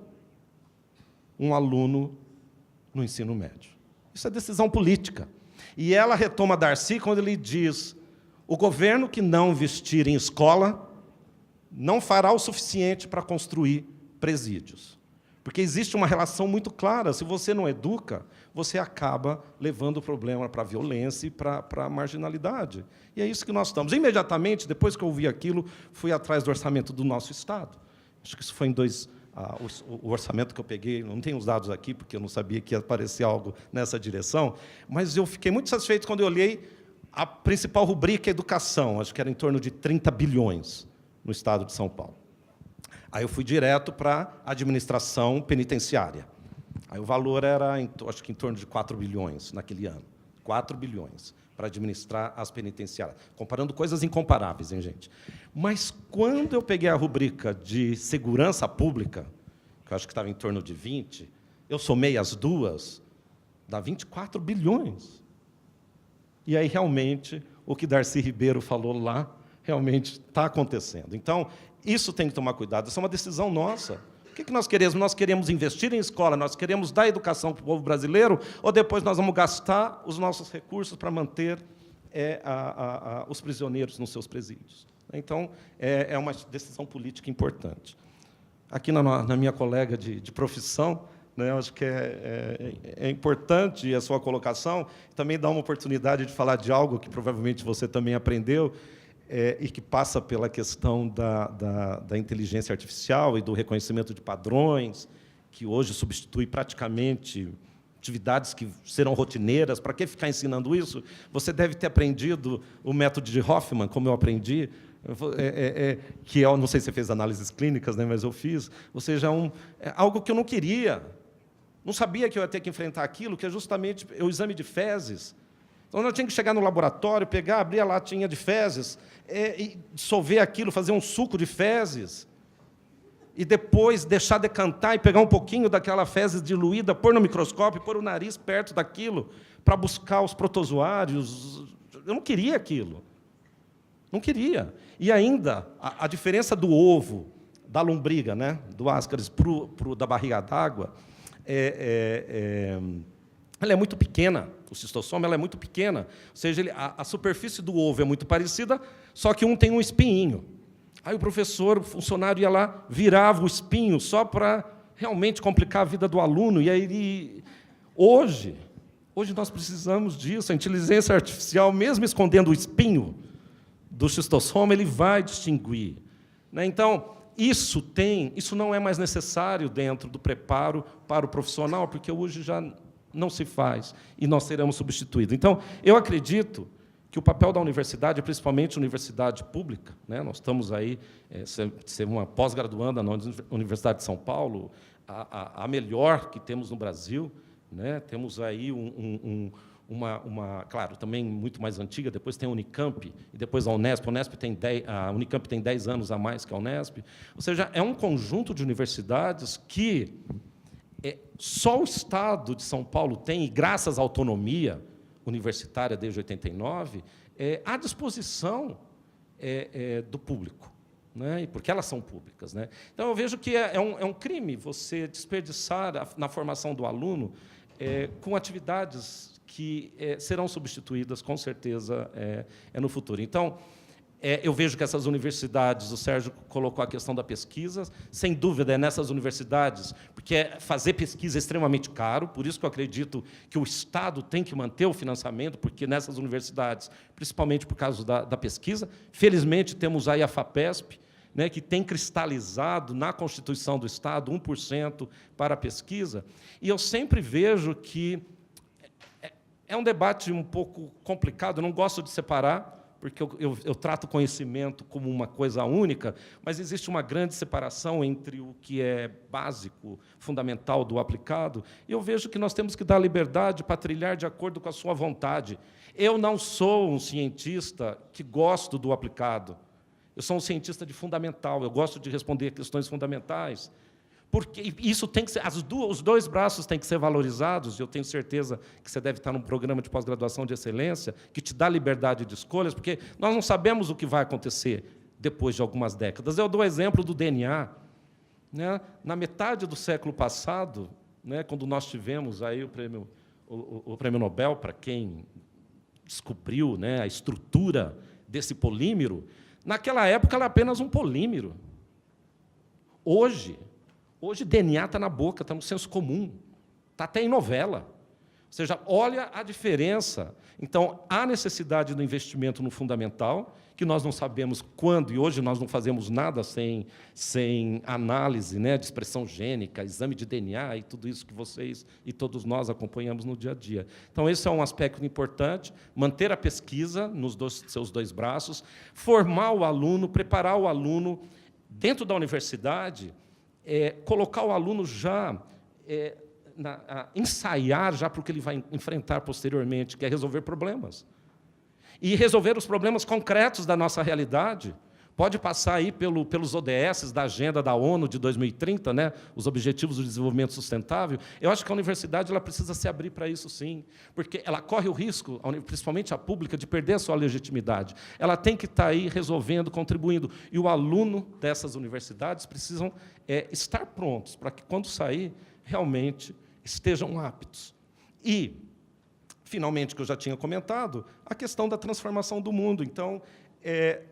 um aluno no ensino médio. Isso é decisão política. E ela retoma Darcy quando ele diz: o governo que não investir em escola não fará o suficiente para construir presídios. Porque existe uma relação muito clara. Se você não educa, você acaba levando o problema para a violência e para a marginalidade. E é isso que nós estamos. Imediatamente, depois que eu ouvi aquilo, fui atrás do orçamento do nosso Estado. Acho que isso foi o orçamento que eu peguei, não tenho os dados aqui, porque eu não sabia que ia aparecer algo nessa direção, mas eu fiquei muito satisfeito quando eu olhei a principal rubrica, educação, acho que era em torno de 30 bilhões no Estado de São Paulo. Aí eu fui direto para a administração penitenciária. Aí o valor era, acho que em torno de 4 bilhões naquele ano. 4 bilhões para administrar as penitenciárias. Comparando coisas incomparáveis, hein, gente? Mas, quando eu peguei a rubrica de segurança pública, que eu acho que estava em torno de 20, eu somei as duas, dá 24 bilhões. E aí, realmente, o que Darcy Ribeiro falou lá, realmente está acontecendo. Então, isso tem que tomar cuidado. Isso é uma decisão nossa. O que nós queremos? Nós queremos investir em escola, nós queremos dar educação para o povo brasileiro, ou depois nós vamos gastar os nossos recursos para manter os prisioneiros nos seus presídios? Então, é uma decisão política importante. Aqui na minha colega de profissão, né, eu acho que é importante a sua colocação, também dá uma oportunidade de falar de algo que provavelmente você também aprendeu, e que passa pela questão da inteligência artificial e do reconhecimento de padrões, que hoje substitui praticamente atividades que serão rotineiras. Para que ficar ensinando isso? Você deve ter aprendido o método de Hoffman, como eu aprendi, que eu não sei se você fez análises clínicas, né, mas eu fiz. Ou seja, algo que eu não queria. Não sabia que eu ia ter que enfrentar aquilo, que é justamente o exame de fezes. Então, eu tinha que chegar no laboratório, pegar, abrir a latinha de fezes, e dissolver aquilo, fazer um suco de fezes, e depois deixar decantar e pegar um pouquinho daquela fezes diluída, pôr no microscópio, pôr o nariz perto daquilo, para buscar os protozoários. Eu não queria aquilo. Não queria. E ainda, a diferença do ovo, da lombriga, né, do ascaris, da barriga d'água, ela é muito pequena. O cistossoma ela é muito pequena. Ou seja, a superfície do ovo é muito parecida, só que um tem um espinhinho. Aí o funcionário ia lá, virava o espinho só para realmente complicar a vida do aluno. E aí, hoje nós precisamos disso. A inteligência artificial, mesmo escondendo o espinho do cistossoma, ele vai distinguir. Né? Então, isso não é mais necessário dentro do preparo para o profissional, porque hoje já não se faz, e nós seremos substituídos. Então, eu acredito que o papel da universidade, principalmente universidade pública, né, nós estamos aí, ser uma pós-graduanda na Universidade de São Paulo, a melhor que temos no Brasil, né, temos aí claro, também muito mais antiga, depois tem a Unicamp, e depois a Unesp. A Unicamp tem 10 anos a mais que a Unesp. Ou seja, é um conjunto de universidades que só o Estado de São Paulo tem, e graças à autonomia universitária desde 89, à disposição do público, né? Porque elas são públicas. Né? Então, eu vejo que é um crime você desperdiçar na formação do aluno com atividades que serão substituídas, com certeza, no futuro. Então, eu vejo que essas universidades, o Sérgio colocou a questão da pesquisa, sem dúvida, nessas universidades, porque fazer pesquisa é extremamente caro, por isso que eu acredito que o Estado tem que manter o financiamento, porque nessas universidades, principalmente por causa da pesquisa, felizmente temos aí a FAPESP, né, que tem cristalizado na Constituição do Estado 1% para a pesquisa, e eu sempre vejo que é um debate um pouco complicado, eu não gosto de separar, porque eu trato o conhecimento como uma coisa única, mas existe uma grande separação entre o que é básico, fundamental do aplicado, e eu vejo que nós temos que dar liberdade para trilhar de acordo com a sua vontade. Eu não sou um cientista que gosto do aplicado, eu sou um cientista de fundamental, eu gosto de responder questões fundamentais, porque isso tem que ser, os dois braços têm que ser valorizados, e eu tenho certeza que você deve estar num programa de pós-graduação de excelência, que te dá liberdade de escolhas, porque nós não sabemos o que vai acontecer depois de algumas décadas. Eu dou o exemplo do DNA. Né? Na metade do século passado, né, quando nós tivemos aí o prêmio Nobel para quem descobriu, né, a estrutura desse polímero, naquela época era apenas um polímero. Hoje, DNA está na boca, está no senso comum, está até em novela. Ou seja, olha a diferença. Então, há necessidade do investimento no fundamental, que nós não sabemos quando, e hoje nós não fazemos nada sem análise, né, de expressão gênica, exame de DNA e tudo isso que vocês e todos nós acompanhamos no dia a dia. Então, esse é um aspecto importante, manter a pesquisa nos seus dois braços, formar o aluno, preparar o aluno dentro da universidade, colocar o aluno já, ensaiar já para o que ele vai enfrentar posteriormente, que é resolver problemas. E resolver os problemas concretos da nossa realidade, Pode passar aí pelos ODS da Agenda da ONU de 2030, né, os Objetivos do Desenvolvimento Sustentável. Eu acho que a universidade ela precisa se abrir para isso, sim, porque ela corre o risco, principalmente a pública, de perder a sua legitimidade. Ela tem que estar aí resolvendo, contribuindo. E o aluno dessas universidades precisam estar prontos para que, quando sair, realmente estejam aptos. E, finalmente, que eu já tinha comentado, a questão da transformação do mundo. Então,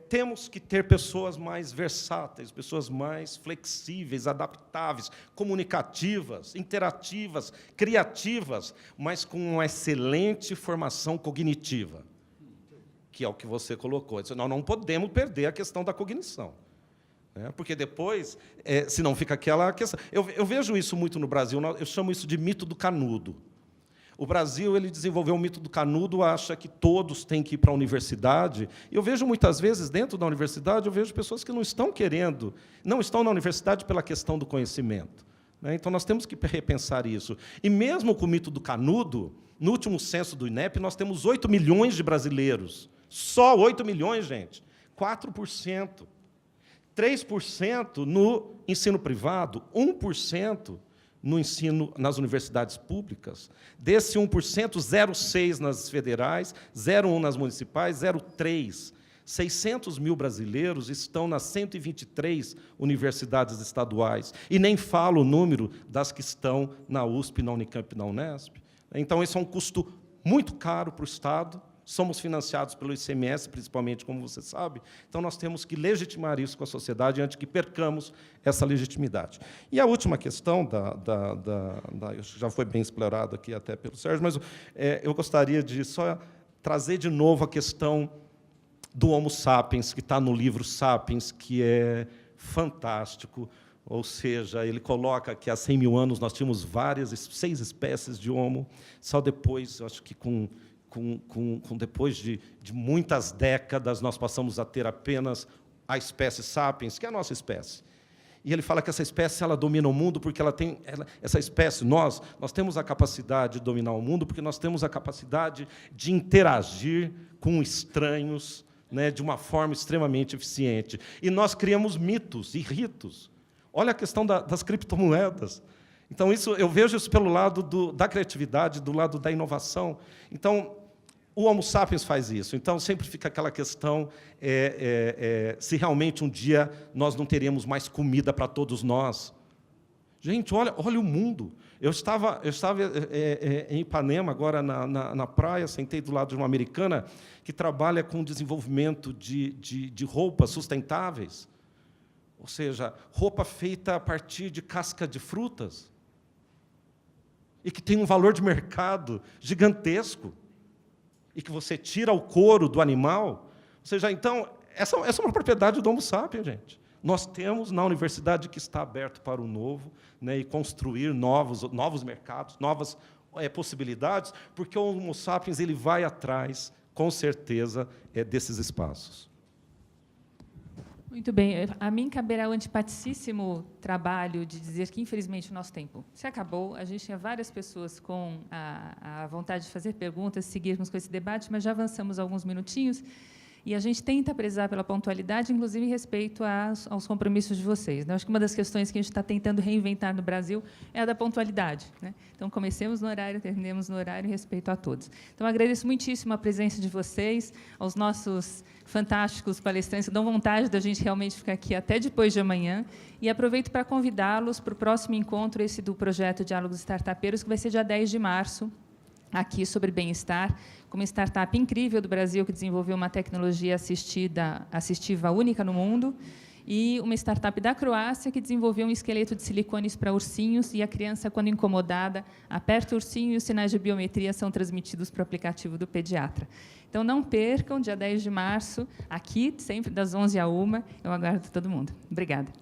temos que ter pessoas mais versáteis, pessoas mais flexíveis, adaptáveis, comunicativas, interativas, criativas, mas com uma excelente formação cognitiva, que é o que você colocou. Nós não podemos perder a questão da cognição, né? Porque depois, senão fica aquela questão. Eu vejo isso muito no Brasil, eu chamo isso de mito do canudo. O Brasil ele desenvolveu o mito do canudo, acha que todos têm que ir para a universidade. E eu vejo, muitas vezes, dentro da universidade, eu vejo pessoas que não estão querendo, não estão na universidade pela questão do conhecimento, né? Então, nós temos que repensar isso. E, mesmo com o mito do canudo, no último censo do INEP, nós temos 8 milhões de brasileiros. Só 8 milhões, gente. 4%. 3% no ensino privado, 1% no ensino nas universidades públicas. Desse 1%, 0,6% nas federais, 0,1% nas municipais, 0,3%. 600 mil brasileiros estão nas 123 universidades estaduais. E nem falo o número das que estão na USP, na Unicamp e na Unesp. Então, esse é um custo muito caro para o Estado. Somos financiados pelo ICMS, principalmente, como você sabe. Então, nós temos que legitimar isso com a sociedade antes que percamos essa legitimidade. E a última questão, já foi bem explorado aqui até pelo Sérgio, mas eu gostaria de só trazer de novo a questão do Homo sapiens, que está no livro Sapiens, que é fantástico. Ou seja, ele coloca que há 100 mil anos nós tínhamos 6 espécies de Homo, só depois, eu acho que depois de muitas décadas, nós passamos a ter apenas a espécie Sapiens, que é a nossa espécie. E ele fala que essa espécie ela domina o mundo porque essa espécie, nós temos a capacidade de dominar o mundo porque nós temos a capacidade de interagir com estranhos, né, de uma forma extremamente eficiente. E nós criamos mitos e ritos. Olha a questão das criptomoedas. Então, eu vejo isso pelo lado da criatividade, do lado da inovação. Então, o Homo sapiens faz isso. Então, sempre fica aquela questão se realmente um dia nós não teremos mais comida para todos nós. Gente, olha o mundo. Eu estava em Ipanema, agora na praia, sentei do lado de uma americana que trabalha com desenvolvimento de roupas sustentáveis. Ou seja, roupa feita a partir de casca de frutas. E que tem um valor de mercado gigantesco, e que você tira o couro do animal. Ou seja, então, essa é uma propriedade do Homo sapiens, gente. Nós temos na universidade que está aberto para o novo, né, e construir novos mercados, novas possibilidades, porque o Homo sapiens ele vai atrás, com certeza, desses espaços. Muito bem. A mim caberá o antipaticíssimo trabalho de dizer que, infelizmente, o nosso tempo se acabou. A gente tinha várias pessoas com a vontade de fazer perguntas, seguirmos com esse debate, mas já avançamos alguns minutinhos. E a gente tenta prezar pela pontualidade, inclusive em respeito aos compromissos de vocês. Eu acho que uma das questões que a gente está tentando reinventar no Brasil é a da pontualidade, né? Então, comecemos no horário, terminemos no horário, em respeito a todos. Então, agradeço muitíssimo a presença de vocês, aos nossos fantásticos palestrantes, que dão vontade da gente realmente ficar aqui até depois de amanhã, e aproveito para convidá-los para o próximo encontro, esse do projeto Diálogos Startupeiros, que vai ser dia 10 de março, aqui sobre bem-estar, com uma startup incrível do Brasil que desenvolveu uma tecnologia assistiva única no mundo, e uma startup da Croácia que desenvolveu um esqueleto de silicones para ursinhos, e a criança, quando incomodada, aperta o ursinho e os sinais de biometria são transmitidos para o aplicativo do pediatra. Então, não percam, dia 10 de março, aqui, sempre das 11 à 1, eu aguardo todo mundo. Obrigada.